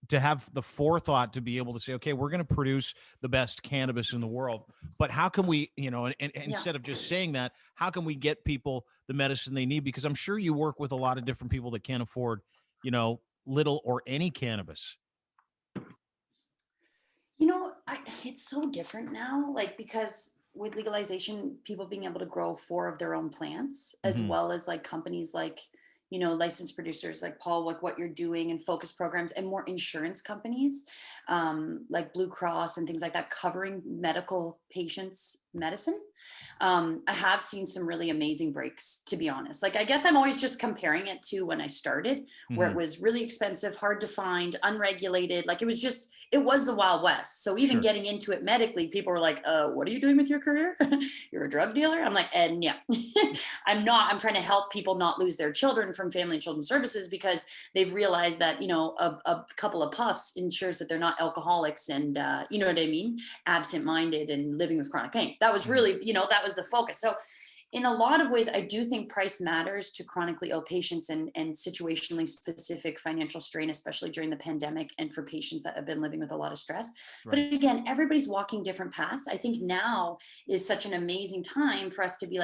to have the forethought to be able to say, okay, we're going to produce the best cannabis in the world, but how can we, instead of just saying that, how can we get people the medicine they need? Because I'm sure you work with a lot of different people that can't afford, little or any cannabis. It's so different now, because with legalization, people being able to grow 4 of their own plants, as well as companies licensed producers like Paul, what you're doing, and focus programs, and more insurance companies like Blue Cross and things like that, covering medical patients' medicine. I have seen some really amazing breaks, to be honest. I guess I'm always just comparing it to when I started, where it was really expensive, hard to find, unregulated. It was the Wild West. So even getting into it medically, people were like, what are you doing with your career? You're a drug dealer? I'm like, and yeah, I'm not. I'm trying to help people not lose their children from Family and Children's Services, because they've realized that, a couple of puffs ensures that they're not alcoholics and, you know what I mean? Absent-minded and living with chronic pain. That was really, that was the focus. So in a lot of ways, I do think price matters to chronically ill patients and situationally specific financial strain, especially during the pandemic and for patients that have been living with a lot of stress. Right. But again, everybody's walking different paths. I think now is such an amazing time for us to be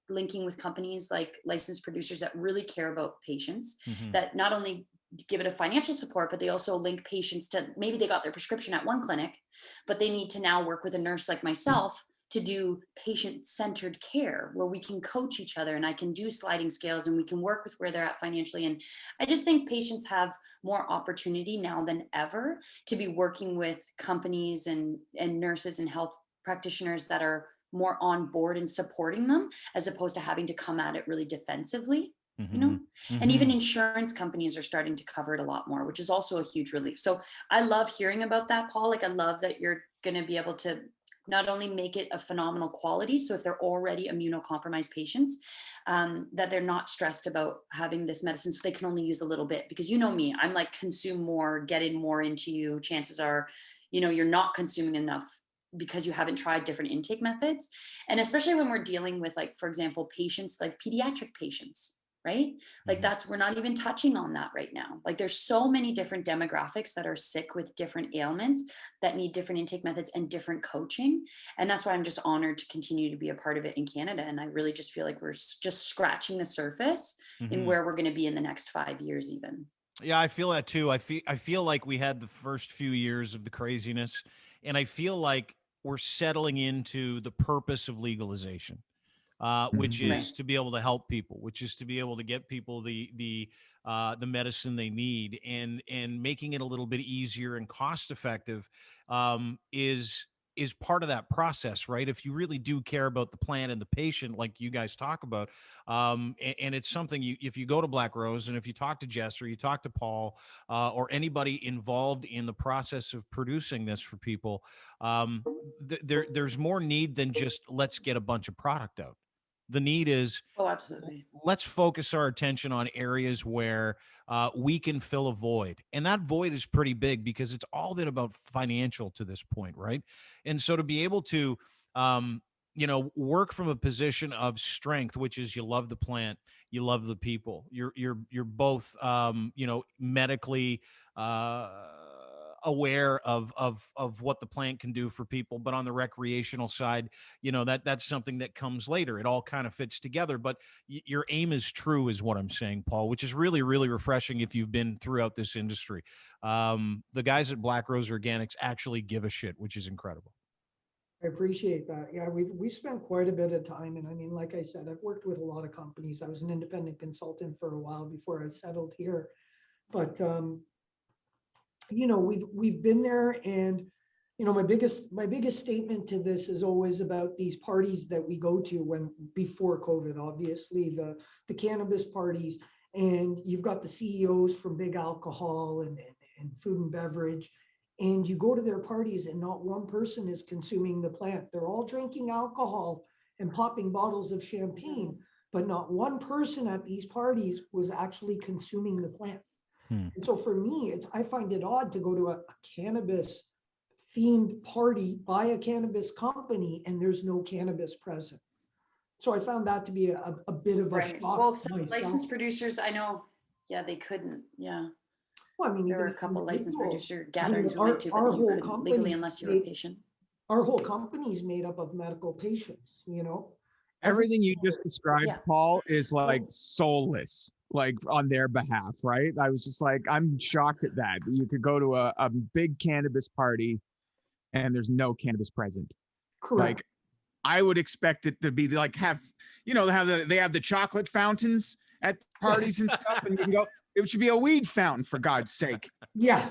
linking with companies like licensed producers that really care about patients, that not only give it a financial support, but they also link patients to, maybe they got their prescription at one clinic, but they need to now work with a nurse like myself to do patient-centered care, where we can coach each other and I can do sliding scales and we can work with where they're at financially. And I just think patients have more opportunity now than ever to be working with companies and nurses and health practitioners that are more on board and supporting them, as opposed to having to come at it really defensively. And even insurance companies are starting to cover it a lot more, which is also a huge relief. So I love hearing about that, Paul. I love that you're going to be able to not only make it a phenomenal quality, so if they're already immunocompromised patients, that they're not stressed about having this medicine, so they can only use a little bit. Because me, I'm consume more, get in more into you. Chances are, you're not consuming enough because you haven't tried different intake methods. And especially when we're dealing with, for example, patients like pediatric patients, right? We're not even touching on that right now. There's so many different demographics that are sick with different ailments that need different intake methods and different coaching. And that's why I'm just honored to continue to be a part of it in Canada. And I really just feel like we're just scratching the surface in where we're going to be in the next 5 years even. Yeah, I feel that too. I feel like we had the first few years of the craziness, and I feel like we're settling into the purpose of legalization. Which is to be able to help people, which is to be able to get people the medicine they need, and making it a little bit easier and cost effective is part of that process, right? If you really do care about the plant and the patient, like you guys talk about, and it's something if you go to Black Rose and if you talk to Jess or you talk to Paul or anybody involved in the process of producing this for people, there's more need than just let's get a bunch of product out. The need is, Oh, absolutely. let's focus our attention on areas where we can fill a void. And that void is pretty big because it's all been about financial to this point, right? And so to be able to, work from a position of strength, which is you love the plant, you love the people, you're both, medically aware of what the plant can do for people, but on the recreational side, that's something that comes later. It all kind of fits together, but your aim is true, is what I'm saying, Paul, which is really, really refreshing if you've been throughout this industry. The guys at Black Rose Organics actually give a shit, which is incredible. I appreciate that. Yeah, we've spent quite a bit of time. And I mean, like I said, I've worked with a lot of companies. I was an independent consultant for a while before I settled here. But we've been there, and my biggest statement to this is always about these parties that we go to before COVID, obviously the cannabis parties, and you've got the CEOs from big alcohol and food and beverage, and you go to their parties and not one person is consuming the plant. They're all drinking alcohol and popping bottles of champagne, but not one person at these parties was actually consuming the plant. And so for me, I find it odd to go to a cannabis themed party by a cannabis company and there's no cannabis present. So I found that to be a bit of a shock. Well, some licensed producers, I know, they couldn't. Yeah. Well, I mean, there were a couple licensed producer gatherings we went to, but you couldn't legally unless you were a patient. Our whole company is made up of medical patients, Everything you just described, Paul, is like soulless, like on their behalf, right? I was just like, I'm shocked at that. You could go to a big cannabis party and there's no cannabis present. Correct. Like, I would expect it to be like they have the chocolate fountains at parties and stuff, and you can go. It should be a weed fountain, for God's sake. Yeah.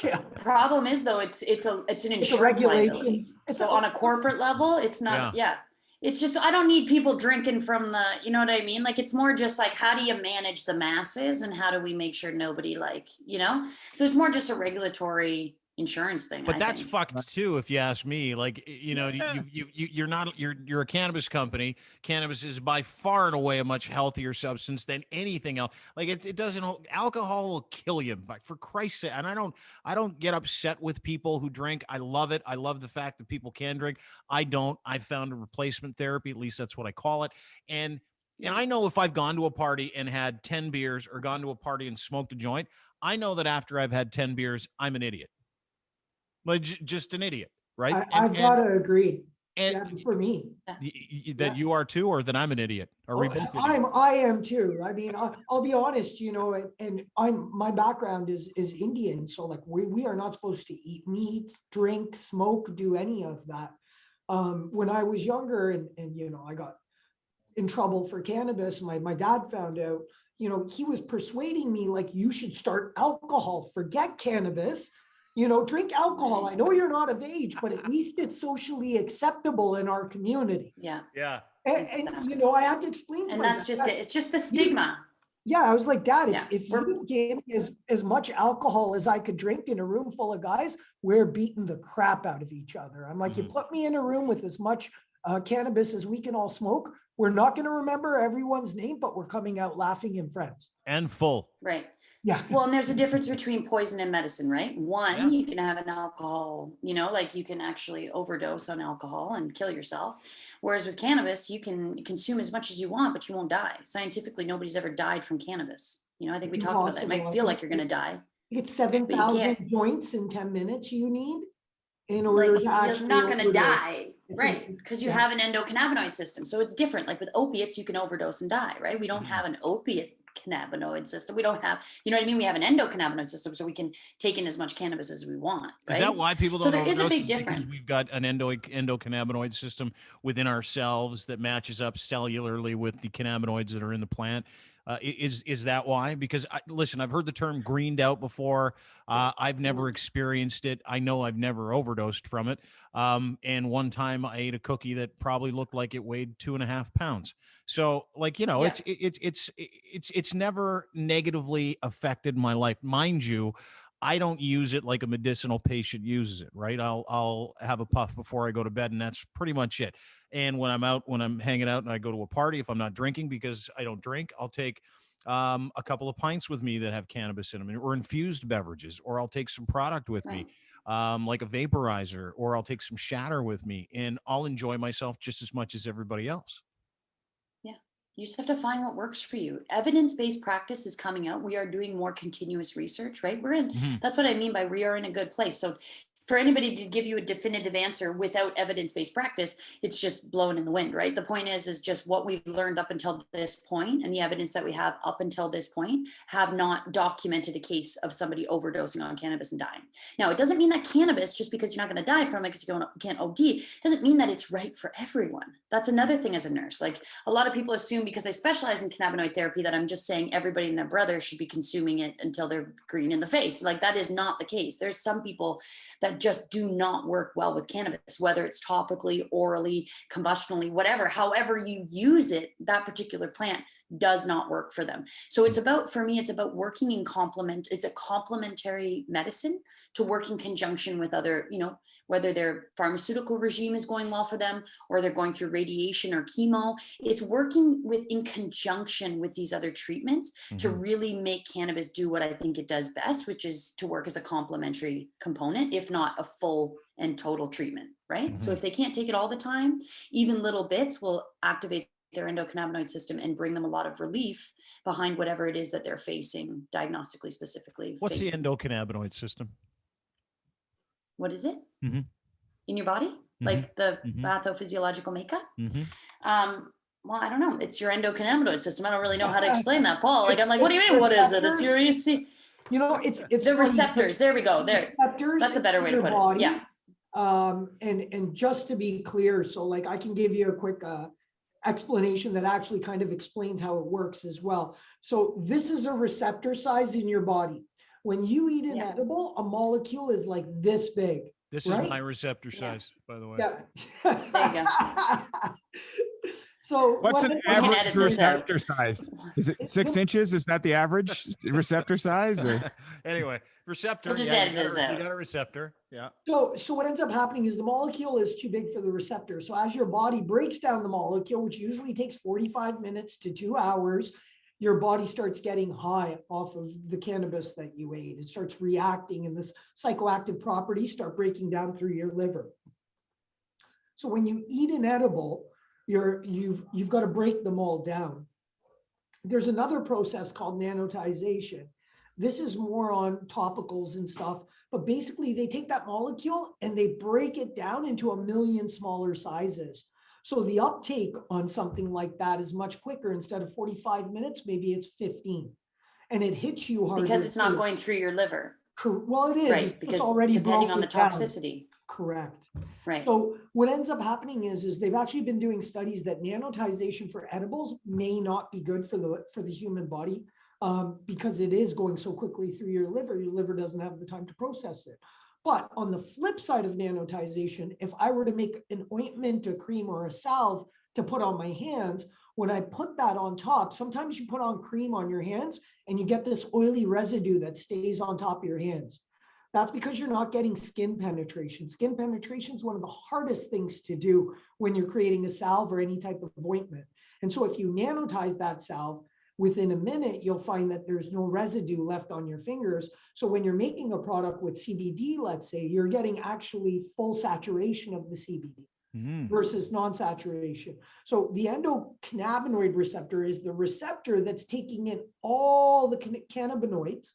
Yeah. Problem is, though, it's an insurance liability. So on a corporate level, it's not. Yeah. It's just, I don't need people drinking from the, you know what I mean? Like, it's more just like, how do you manage the masses and how do we make sure nobody so it's more just a regulatory insurance thing. But that's fucked too, if you ask me. Like, you're not, you're a cannabis company. Cannabis is by far and away a much healthier substance than anything else. Like, it doesn't, alcohol will kill you, but for Christ's sake. And I don't get upset with people who drink. I love it. I love the fact that people can drink. I don't. I found a replacement therapy, at least that's what I call it. And I know if I've gone to a party and had 10 beers or gone to a party and smoked a joint, I know that after I've had 10 beers, I'm an idiot. Like, just an idiot, right? I've got to agree. And for me, that you are too, or that I'm an idiot, or we both? I am too. I mean, I'll be honest, and my background is Indian, so like we are not supposed to eat meat, drink, smoke, do any of that. When I was younger, and I got in trouble for cannabis, my dad found out. He was persuading me like, you should start alcohol, forget cannabis. Drink alcohol. I know you're not of age, but at least it's socially acceptable in our community. Yeah. Yeah. And I had to explain to him. And that's just it. It's just the stigma. Yeah. I was like, Dad, if you gave me as much alcohol as I could drink in a room full of guys, we're beating the crap out of each other. I'm like, you put me in a room with as much cannabis as we can all smoke. We're not going to remember everyone's name, but we're coming out laughing and friends. And full. Right. Yeah. Well, and there's a difference between poison and medicine, right? One, you can have an alcohol, like you can actually overdose on alcohol and kill yourself. Whereas with cannabis, you can consume as much as you want, but you won't die. Scientifically, nobody's ever died from cannabis. I think we talked about that. It might feel like you're going to die. It's 7,000 joints in 10 minutes you need in order to actually. You're not going to die. Right, because you have an endocannabinoid system. So it's different. Like with opiates, you can overdose and die, right? We don't have an opiate cannabinoid system. We don't have, you know what I mean? We have an endocannabinoid system, so we can take in as much cannabis as we want. Right? Is that why people don't? So there is a big difference. We've got an endocannabinoid system within ourselves that matches up cellularly with the cannabinoids that are in the plant. Is that why? Because listen, I've heard the term greened out before. I've never experienced it. I know I've never overdosed from it. And one time I ate a cookie that probably looked like it weighed 2.5 pounds. So it's never negatively affected my life. Mind you, I don't use it like a medicinal patient uses it, right? I'll have a puff before I go to bed, and that's pretty much it. And when I'm hanging out and I go to a party, if I'm not drinking, because I don't drink, I'll take a couple of pints with me that have cannabis in them, or infused beverages, or I'll take some product with me, like a vaporizer, or I'll take some shatter with me, and I'll enjoy myself just as much as everybody else. Yeah. You just have to find what works for you. Evidence-based practice is coming out. We are doing more continuous research, right? That's what I mean by we are in a good place. So for anybody to give you a definitive answer without evidence-based practice, it's just blowing in the wind, right? The point is just what we've learned up until this point, and the evidence that we have up until this point have not documented a case of somebody overdosing on cannabis and dying. Now, it doesn't mean that cannabis, just because you're not going to die from it because you can't OD, doesn't mean that it's right for everyone. That's another thing as a nurse. Like, a lot of people assume because I specialize in cannabinoid therapy that I'm just saying everybody and their brother should be consuming it until they're green in the face. Like, that is not the case. There's some people that just do not work well with cannabis, whether it's topically, orally, combustionally, whatever, however you use it, that particular plant does not work for them. So it's about, for me, it's about working in complement. It's a complementary medicine to work in conjunction with other, whether their pharmaceutical regime is going well for them, or they're going through radiation or chemo. It's working in conjunction with these other treatments to really make cannabis do what I think it does best, which is to work as a complementary component, if not a full and total treatment, right? So if they can't take it all the time, even little bits will activate their endocannabinoid system and bring them a lot of relief behind whatever it is that they're facing diagnostically, specifically. What's the endocannabinoid system? What is it? In your body? Like the pathophysiological makeup? Well, I don't know. It's your endocannabinoid system. I don't really know how to explain that, Paul. Like, I'm like, what do you mean? What is it? It's your EC. It's the receptors. There we go. There. Receptors. That's a better way to put it. Yeah. And just to be clear, so like I can give you a quick explanation that actually kind of explains how it works as well. So this is a receptor size in your body. When you eat an edible, a molecule is like this big. This is my receptor size, by the way. Yeah. There you go. So what's an average receptor size? Is it 6 inches? Is that the average receptor size? Or? Anyway, receptor. We'll just edit this out. You got a receptor. Yeah. So what ends up happening is the molecule is too big for the receptor. So as your body breaks down the molecule, which usually takes 45 minutes to 2 hours, your body starts getting high off of the cannabis that you ate. It starts reacting, and this psychoactive properties start breaking down through your liver. So when you eat an edible, you've got to break them all down. There's another process called nanotization. This is more on topicals and stuff, but basically they take that molecule and they break it down into a million smaller sizes. So the uptake on something like that is much quicker. Instead of 45 minutes, maybe it's 15. And it hits you harder. Because it's not going through your liver. Well, it is. Right, because already depending on the toxicity. Correct. Right. So what ends up happening is they've actually been doing studies that nanotization for edibles may not be good for the human body because it is going so quickly through your liver. Your liver doesn't have the time to process it. But on the flip side of nanotization, if I were to make an ointment, a cream, or a salve to put on my hands, when I put that on top, sometimes you put on cream on your hands and you get this oily residue that stays on top of your hands. That's because you're not getting skin penetration. Skin penetration is one of the hardest things to do when you're creating a salve or any type of ointment. And so if you nanotize that salve, within a minute, you'll find that there's no residue left on your fingers. So when you're making a product with CBD, let's say, you're getting actually full saturation of the CBD versus non-saturation. So the endocannabinoid receptor is the receptor that's taking in all the cannabinoids.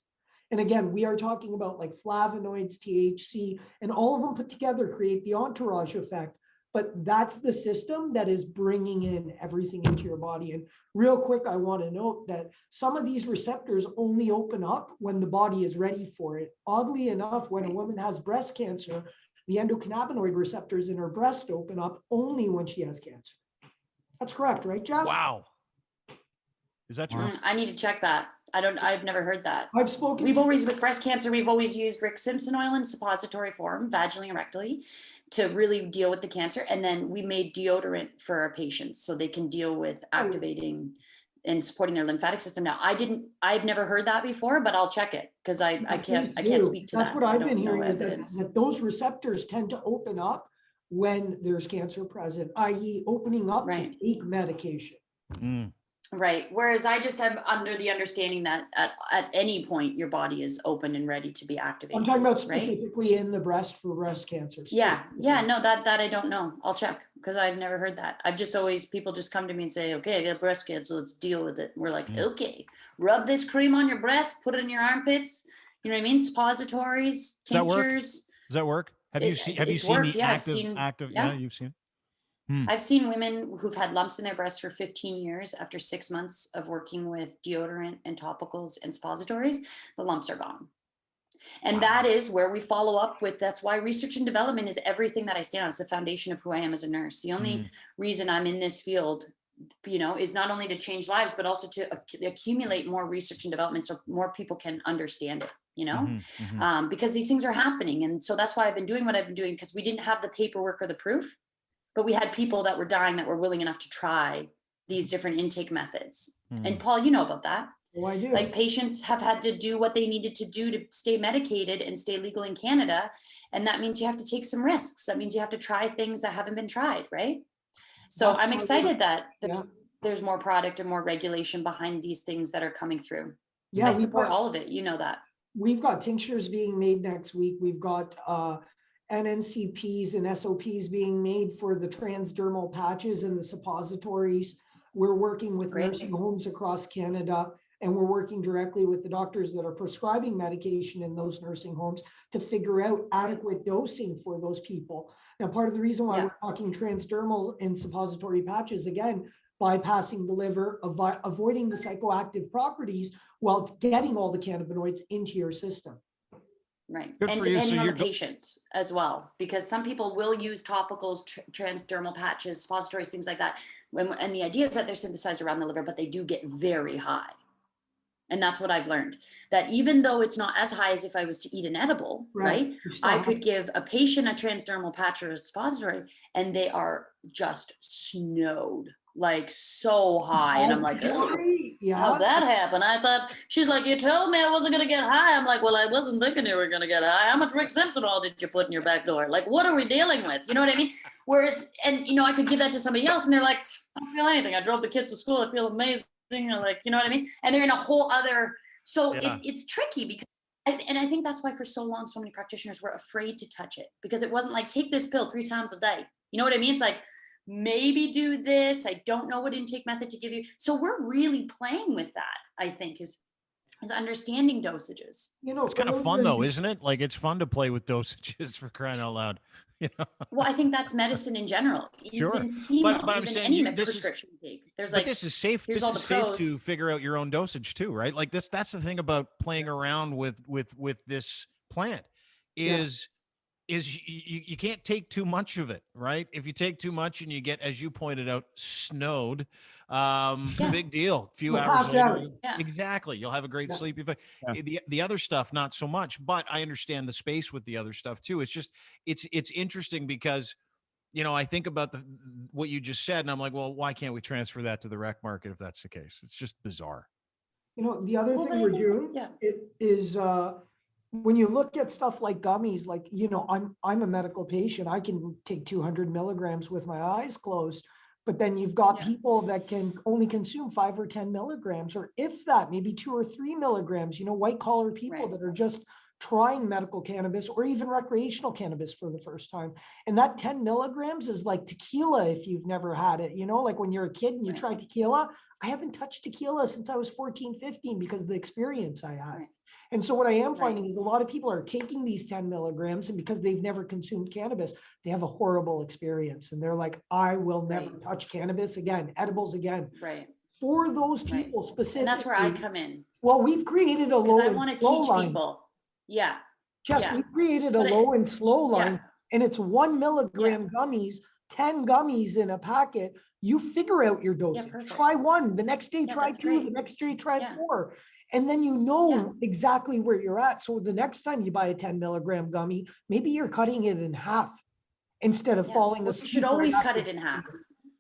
And again, we are talking about like flavonoids, THC, and all of them put together create the entourage effect. But that's the system that is bringing in everything into your body. And real quick, I want to note that some of these receptors only open up when the body is ready for it. Oddly enough, when a woman has breast cancer, the endocannabinoid receptors in her breast open up only when she has cancer. That's correct, right, Jess? Wow. Is that true? I need to check that. I've never heard that. I've spoken. We've always, with breast cancer, we've always used Rick Simpson oil in suppository form, vaginally and rectally, to really deal with the cancer. And then we made deodorant for our patients so they can deal with activating and supporting their lymphatic system. Now, I've never heard that before, but I'll check it because I can't speak to that. That's what I've I been don't know hearing is evidence. that those receptors tend to open up when there's cancer present, i.e. opening up to take medication. Right. Whereas I just am under the understanding that at any point your body is open and ready to be activated. I'm talking about right? specifically in the breast for breast cancer. Yeah. No, that I don't know. I'll check because I've never heard that. I've just always, people just come to me and say, okay, I got breast cancer. Let's deal with it. And we're like, okay, rub this cream on your breast, put it in your armpits. You know what I mean? Suppositories, tinctures. Does that work? Have you seen the active? Yeah, you've seen it. I've seen women who've had lumps in their breasts for 15 years. After 6 months of working with deodorant and topicals and suppositories, the lumps are gone. And that is where we follow up with, that's why research and development is everything that I stand on. It's the foundation of who I am as a nurse. The only reason I'm in this field, is not only to change lives, but also to accumulate more research and development so more people can understand it, because these things are happening. And so that's why I've been doing what I've been doing, because we didn't have the paperwork or the proof. But we had people that were dying that were willing enough to try these different intake methods. And Paul, you know about that. Oh, I do. Like patients have had to do what they needed to do to stay medicated and stay legal in Canada. And that means you have to take some risks. That means you have to try things that haven't been tried, right? So I'm excited that there's more product and more regulation behind these things that are coming through. Yeah, I support all of it. You know that. We've got tinctures being made next week. We've got NNCPs and SOPs being made for the transdermal patches and the suppositories. We're working with nursing homes across Canada, and we're working directly with the doctors that are prescribing medication in those nursing homes to figure out adequate dosing for those people. Now, part of the reason why we're talking transdermal and suppository patches, again, bypassing the liver, avoiding the psychoactive properties while getting all the cannabinoids into your system. Right. And depending on the patient as well, because some people will use topicals, transdermal patches, suppositories, things like that. And the idea is that they're synthesized around the liver, but they do get very high. And that's what I've learned, that even though it's not as high as if I was to eat an edible, right? I could give a patient a transdermal patch or a suppository and they are just snowed, like so high. And I'm like, oh, how'd that happen? I thought, she's like, you told me I wasn't going to get high. I'm like, well, I wasn't thinking you were going to get high. How much Rick Simpson oil did you put in your back door? Like, what are we dealing with? You know what I mean? Whereas, and I could give that to somebody else and they're like, I don't feel anything. I drove the kids to school. I feel amazing. Like, you know what I mean? And they're in a whole other, so it's tricky because, and I think that's why for so long, so many practitioners were afraid to touch it because it wasn't like, take this pill 3 times a day. You know what I mean? It's like, maybe do this. I don't know what intake method to give you. So we're really playing with that, I think, is understanding dosages. It's kind of fun though, isn't it? Like it's fun to play with dosages, for crying out loud. Well, I think that's medicine in general. Sure. Even chemo, but I'm even saying any prescription take. There's like, this is safe. This is safe to figure out your own dosage too, right? Like that's the thing about playing around with this plant is you can't take too much of it, right? If you take too much and you get, as you pointed out, snowed, big deal. A few hours later, exactly. You'll have a great sleep. The other stuff, not so much, but I understand the space with the other stuff too. It's just, it's interesting because, I think about what you just said and I'm like, well, why can't we transfer that to the rec market if that's the case? It's just bizarre. The other thing we're doing is, when you look at stuff like gummies, like, I'm a medical patient. I can take 200 milligrams with my eyes closed, but then you've got people that can only consume 5 or 10 milligrams, or if that, maybe 2 or 3 milligrams, white collar people that are just trying medical cannabis or even recreational cannabis for the first time. And that 10 milligrams is like tequila if you've never had it, like when you're a kid and you try tequila. I haven't touched tequila since I was 14, 15 because of the experience I had. And so what I am finding is a lot of people are taking these 10 milligrams and because they've never consumed cannabis, they have a horrible experience. And they're like, I will never touch cannabis again, edibles again. Right. For those people specifically. And that's where I come in. Well, we've created a low and slow line. People. Yeah. Jess, we've created a low and slow line and it's 1 milligram gummies, 10 gummies in a packet. You figure out your dosage. Try 1, the next day try 2, the next day try 4. And then exactly where you're at. So the next time you buy a 10 milligram gummy, maybe you're cutting it in half instead of falling asleep. You should always cut it in half.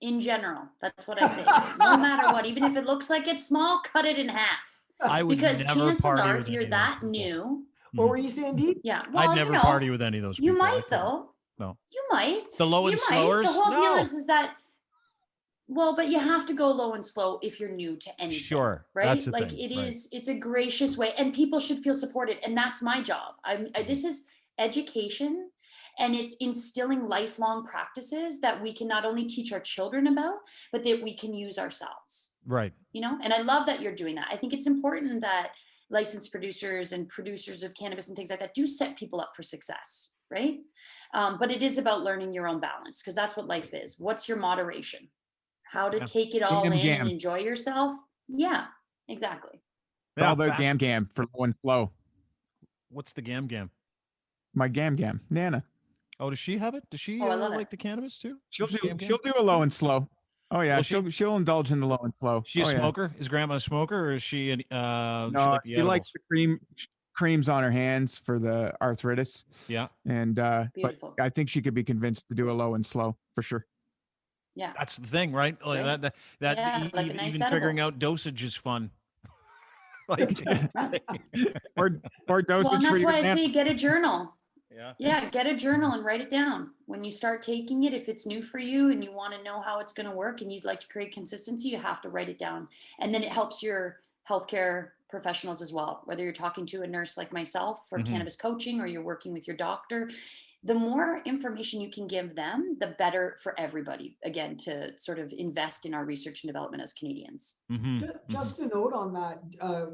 in general. That's what I say. No matter what, even if it looks like it's small, cut it in half. I would Because never chances party are, with if any you're of that those people. new, What were you saying, Dean? yeah, well, I'd never you know, party with any of those people. you I might couldn't. though. No. You might. The low and You might. slowers? The whole deal No. is that, well, but you have to go low and slow if you're new to anything. Sure, Right? that's the Like thing, it right. is, it's a gracious way, and people should feel supported. And that's my job. This is education, and it's instilling lifelong practices that we can not only teach our children about, but that we can use ourselves. Right. You know, and I love that you're doing that. I think it's important that licensed producers and producers of cannabis and things like that do set people up for success, right? But it is about learning your own balance, because that's what life is. What's your moderation? How to take it all in and enjoy yourself? Yeah, exactly. It's all about gam for low and slow. What's the gam? My gam, Nana. Oh, does she have it? Does she like the cannabis too? She'll do a low and slow. Oh yeah, she'll indulge in the low and slow. She a smoker? Yeah. Is Grandma a smoker, or is she? No, she likes the creams on her hands for the arthritis. Yeah, and but I think she could be convinced to do a low and slow for sure. Yeah, that's the thing, right? Like that like a nice even figuring out dosage is fun. Like, or dosage. Well, and that's why I say get a journal. Yeah, get a journal and write it down. When you start taking it, if it's new for you and you want to know how it's going to work and you'd like to create consistency, you have to write it down. And then it helps your healthcare professionals as well, whether you're talking to a nurse like myself for cannabis coaching, or you're working with your doctor. The more information you can give them, the better for everybody, again, to sort of invest in our research and development as Canadians. Just a note on that.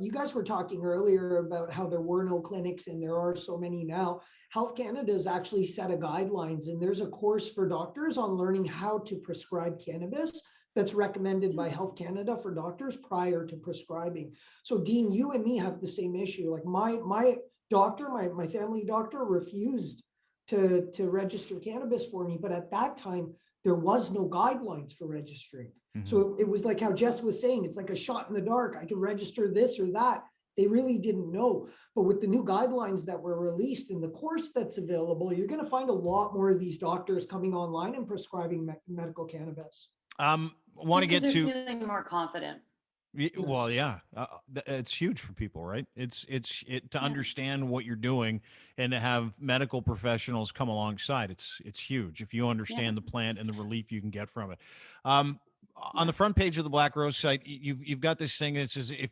You guys were talking earlier about how there were no clinics and there are so many now. Health Canada has actually set a guidelines, and there's a course for doctors on learning how to prescribe cannabis that's recommended by Health Canada for doctors prior to prescribing. So Dean, you and me have the same issue. Like my doctor, my family doctor refused to register cannabis for me. But at that time, there was no guidelines for registering. So it was like how Jess was saying, it's like a shot in the dark. I can register this or that. They really didn't know. But with the new guidelines that were released in the course that's available, you're going to find a lot more of these doctors coming online and prescribing medical cannabis. Want to get to feeling more confident. Well, yeah, it's huge for people, right? It's to understand what you're doing and to have medical professionals come alongside. It's huge if you understand the plant and the relief you can get from it. On the front page of the Black Rose site, you've got this thing that says if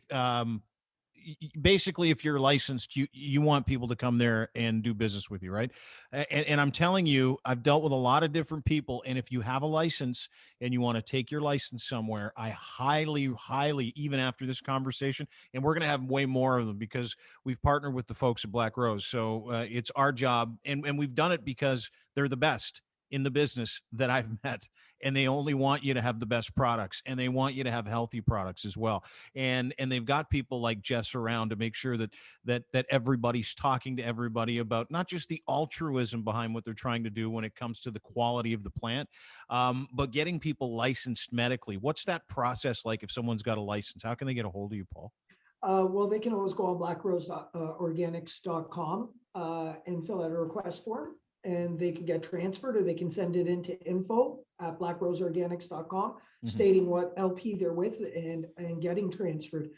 basically if you're licensed, you want people to come there and do business with you, right? And I'm telling you, I've dealt with a lot of different people, and if you have a license and you want to take your license somewhere, I highly, even after this conversation, and we're going to have way more of them because we've partnered with the folks at Black Rose. So it's our job, and we've done it because they're the best in the business that I've met, and they only want you to have the best products, and they want you to have healthy products as well. And they've got people like Jess around to make sure that everybody's talking to everybody about not just the altruism behind what they're trying to do when it comes to the quality of the plant, but getting people licensed medically. What's that process like if someone's got a license? How can they get a hold of you, Paul? Well, they can always go on blackroseorganics.com and fill out a request form, and they can get transferred, or they can send it into info@blackroseorganics.com, stating what LP they're with and getting transferred.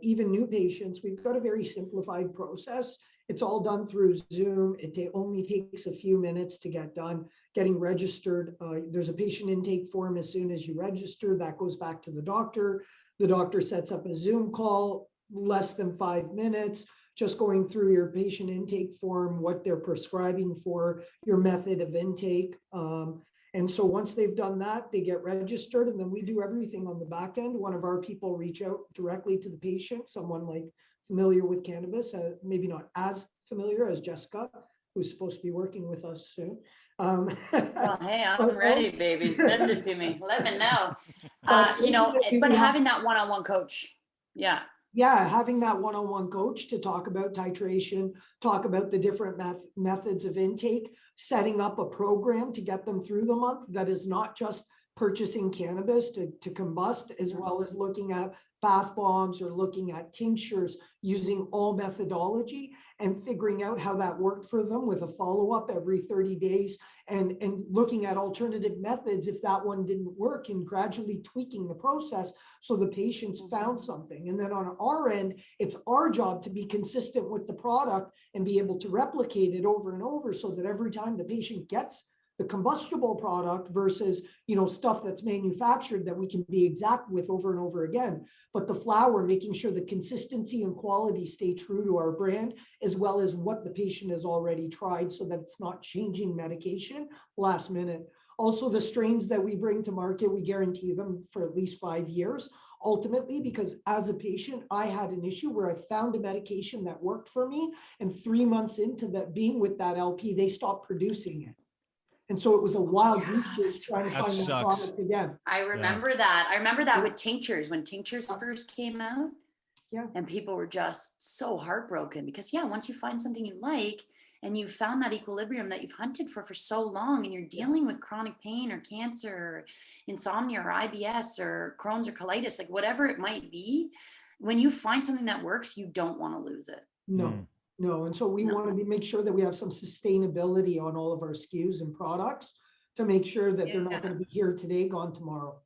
Even new patients, we've got a very simplified process. It's all done through Zoom. It only takes a few minutes to get done. Getting registered, there's a patient intake form as soon as you register. That goes back to the doctor. The doctor sets up a Zoom call, less than 5 minutes. Just going through your patient intake form, what they're prescribing for, your method of intake. And so once they've done that, they get registered, and then we do everything on the back end. One of our people reach out directly to the patient, someone like familiar with cannabis, maybe not as familiar as Jessica, who's supposed to be working with us soon. Well, hey, I'm ready, baby. Send it to me. Let me know. But having that one-on-one coach. Yeah, having that one-on-one coach to talk about titration, talk about the different methods of intake, setting up a program to get them through the month that is not just purchasing cannabis to combust, as well as looking at bath bombs or looking at tinctures, using all methodology and figuring out how that worked for them with a follow-up every 30 days and looking at alternative methods if that one didn't work, and gradually tweaking the process so the patients found something. And then on our end, it's our job to be consistent with the product and be able to replicate it over and over, so that every time the patient gets the combustible product versus, stuff that's manufactured, that we can be exact with over and over again. But the flower, making sure the consistency and quality stay true to our brand, as well as what the patient has already tried, so that it's not changing medication last minute. Also, the strains that we bring to market, we guarantee them for at least 5 years. Ultimately, because as a patient, I had an issue where I found a medication that worked for me, and 3 months into that being with that LP, they stopped producing it. And so it was a wild goose chase trying to That find the sucks. product again. I remember that. I remember that with tinctures, when tinctures first came out. Yeah. And people were just so heartbroken because, once you find something you like and you've found that equilibrium that you've hunted for so long, and you're dealing with chronic pain or cancer or insomnia or IBS or Crohn's or colitis, like whatever it might be, when you find something that works, you don't want to lose it. No. And so we want to make sure that we have some sustainability on all of our SKUs and products to make sure that they're not going to be here today, gone tomorrow.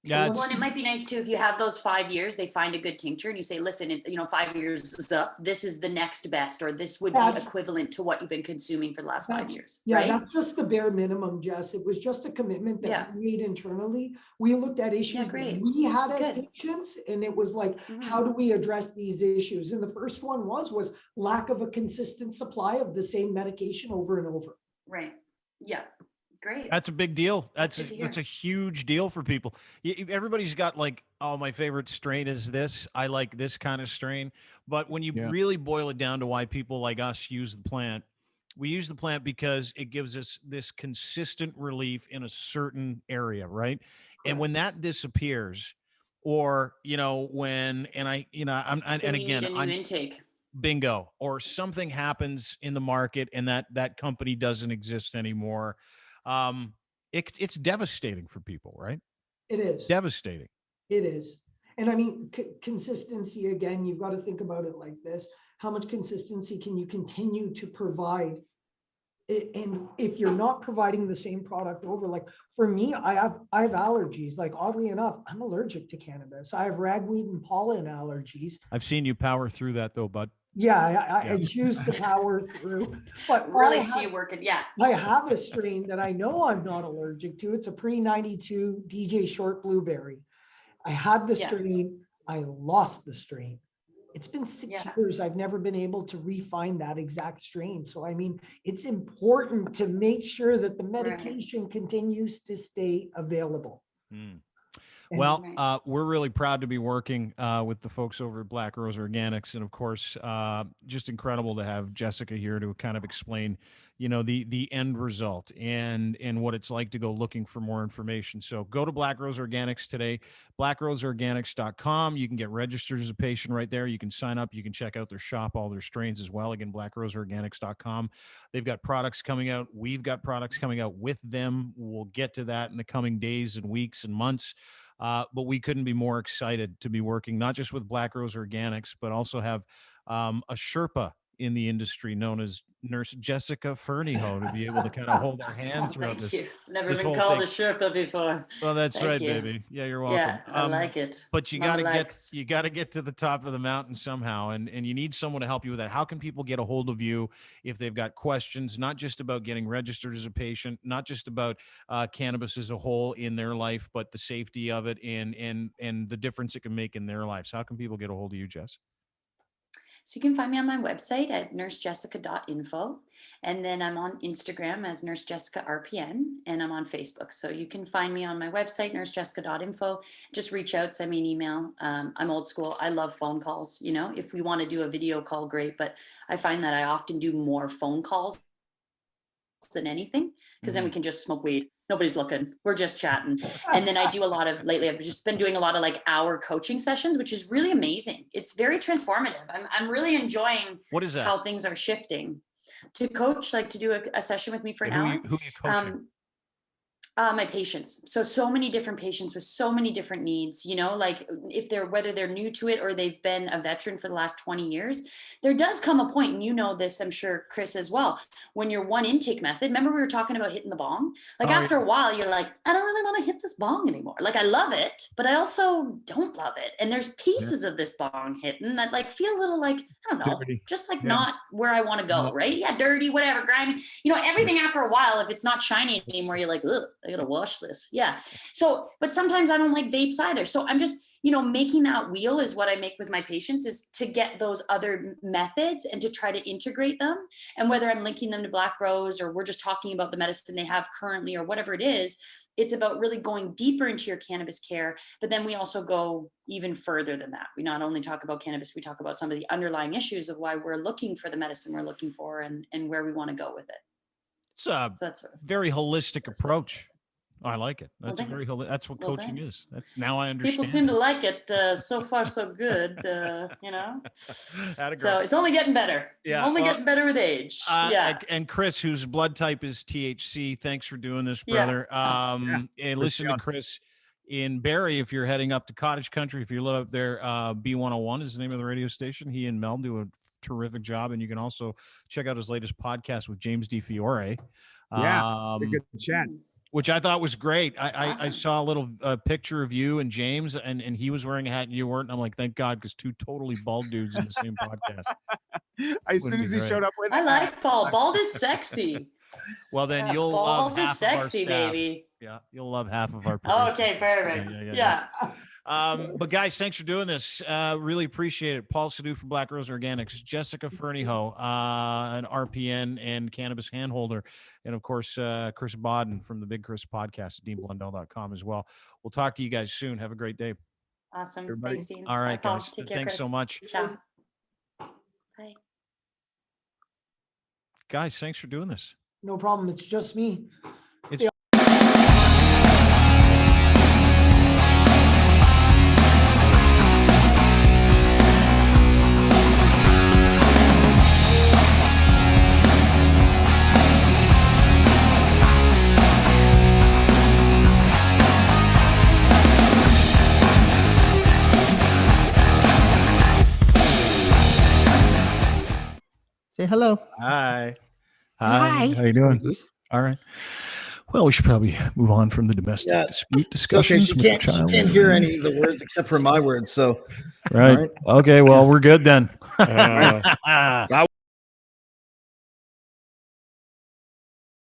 Yeah. Well, and it might be nice too, if you have those 5 years, they find a good tincture and you say, listen, 5 years is up. This is the next best, or this would be equivalent to what you've been consuming for the last 5 years. Yeah, right? That's just the bare minimum, Jess. It was just a commitment that we made internally. We looked at issues that we had as patients, and it was like, how do we address these issues? And the first one was lack of a consistent supply of the same medication over and over. Right. Yeah. Great. That's a big deal. That's a huge deal for people. Everybody's got like, oh, my favorite strain is this. I like this kind of strain. But when you really boil it down to why people like us use the plant, we use the plant because it gives us this consistent relief in a certain area, right? Correct. And when that disappears, or when intake. Bingo, or something happens in the market and that company doesn't exist anymore. It's devastating for people, right? It is devastating. It is. And I mean, consistency, again, you've got to think about it like this. How much consistency can you continue to provide? And if you're not providing the same product over, like for me, I have allergies. Like, oddly enough, I'm allergic to cannabis. I have ragweed and pollen allergies. I've seen you power through that though, bud. Yeah, I choose to power through. But really see you working. Yeah. I have a strain that I know I'm not allergic to. It's a pre-92 DJ Short Blueberry. I had the strain. I lost the strain. It's been 6 years. I've never been able to refine that exact strain. So, I mean, it's important to make sure that the medication continues to stay available. Well, we're really proud to be working with the folks over at Black Rose Organics. And of course, just incredible to have Jessica here to kind of explain, the end result and what it's like to go looking for more information. So go to Black Rose Organics today, blackroseorganics.com. You can get registered as a patient right there. You can sign up. You can check out their shop, all their strains as well. Again, blackroseorganics.com. They've got products coming out. We've got products coming out with them. We'll get to that in the coming days and weeks and months. But we couldn't be more excited to be working not just with Black Rose Organics, but also have a Sherpa in the industry known as Nurse Jessica Fernyhough to be able to kind of hold our hand throughout this. Thank you. Never been called a Sherpa before. Well, that's right, baby. Yeah, you're welcome. Yeah, I like it. But you got to get to the top of the mountain somehow, and you need someone to help you with that. How can people get a hold of you if they've got questions, not just about getting registered as a patient, not just about cannabis as a whole in their life, but the safety of it and the difference it can make in their lives? How can people get a hold of you, Jess? So you can find me on my website at nursejessica.info. And then I'm on Instagram as Nurse Jessica RPN, and I'm on Facebook. So you can find me on my website, nursejessica.info. Just reach out, send me an email. I'm old school. I love phone calls. If we want to do a video call, great. But I find that I often do more phone calls than anything, because then we can just smoke weed. Nobody's looking. We're just chatting. And then I do lately, I've just been doing a lot of like hour coaching sessions, which is really amazing. It's very transformative. I'm really enjoying how things are shifting. To coach, like to do a session with me for an hour. Who are you coaching? My patients. So many different patients with so many different needs, like whether they're new to it or they've been a veteran for the last 20 years, there does come a point, and you know this, I'm sure, Chris, as well, when your one intake method, remember we were talking about hitting the bong? Like after a while, you're like, I don't really want to hit this bong anymore. Like I love it, but I also don't love it. And there's pieces of this bong hitting that like feel a little like, I don't know, Dirty. just like not where I want to go, right? Yeah, dirty, whatever, grimy, everything after a while, if it's not shiny anymore, you're like, ugh, I gotta wash this. Yeah. So, but sometimes I don't like vapes either. So I'm just, making that wheel is what I make with my patients, is to get those other methods and to try to integrate them. And whether I'm linking them to Black Rose or we're just talking about the medicine they have currently or whatever it is, it's about really going deeper into your cannabis care. But then we also go even further than that. We not only talk about cannabis, we talk about some of the underlying issues of why we're looking for the medicine we're looking for and where we want to go with it. It's a very holistic approach. I like it. That's that's what coaching is. That's now I understand. People seem to like it. So far, so good. So it's only getting better. Yeah, only getting better with age. And Chris, whose blood type is THC, thanks for doing this, brother. And listen to Chris in Barrie. If you're heading up to Cottage Country, if you live up there, B101 is the name of the radio station. He and Mel do a terrific job, and you can also check out his latest podcast with James DiFiore. Yeah, good chat. Which I thought was great. I saw a little picture of you and James, and he was wearing a hat and you weren't. And I'm like, thank God, because two totally bald dudes in the same podcast. As soon as he showed up with I like bald. Bald is sexy. Well, then you'll bald love half is sexy, of our staff. baby. Yeah, you'll love half of our Okay, perfect. Yeah. But guys, thanks for doing this. Really appreciate it. Paul Sadhu from Black Rose Organics, Jessica Fernyhough, an RPN and cannabis handholder, and of course, Chris Baden from the Big Chris podcast at DeanBlundell.com as well. We'll talk to you guys soon. Have a great day. Awesome. Everybody. Thanks, Dean. All right, Bye, Paul. guys. Take care, Thanks Chris. so much. Ciao. Bye. Guys, thanks for doing this. No problem. It's just me. Say hello. Hi. Hi. How you doing? All right. Well, we should probably move on from the domestic dispute discussions. Okay, she can't hear any of the words except for my words. So, right. Okay. Well, we're good then.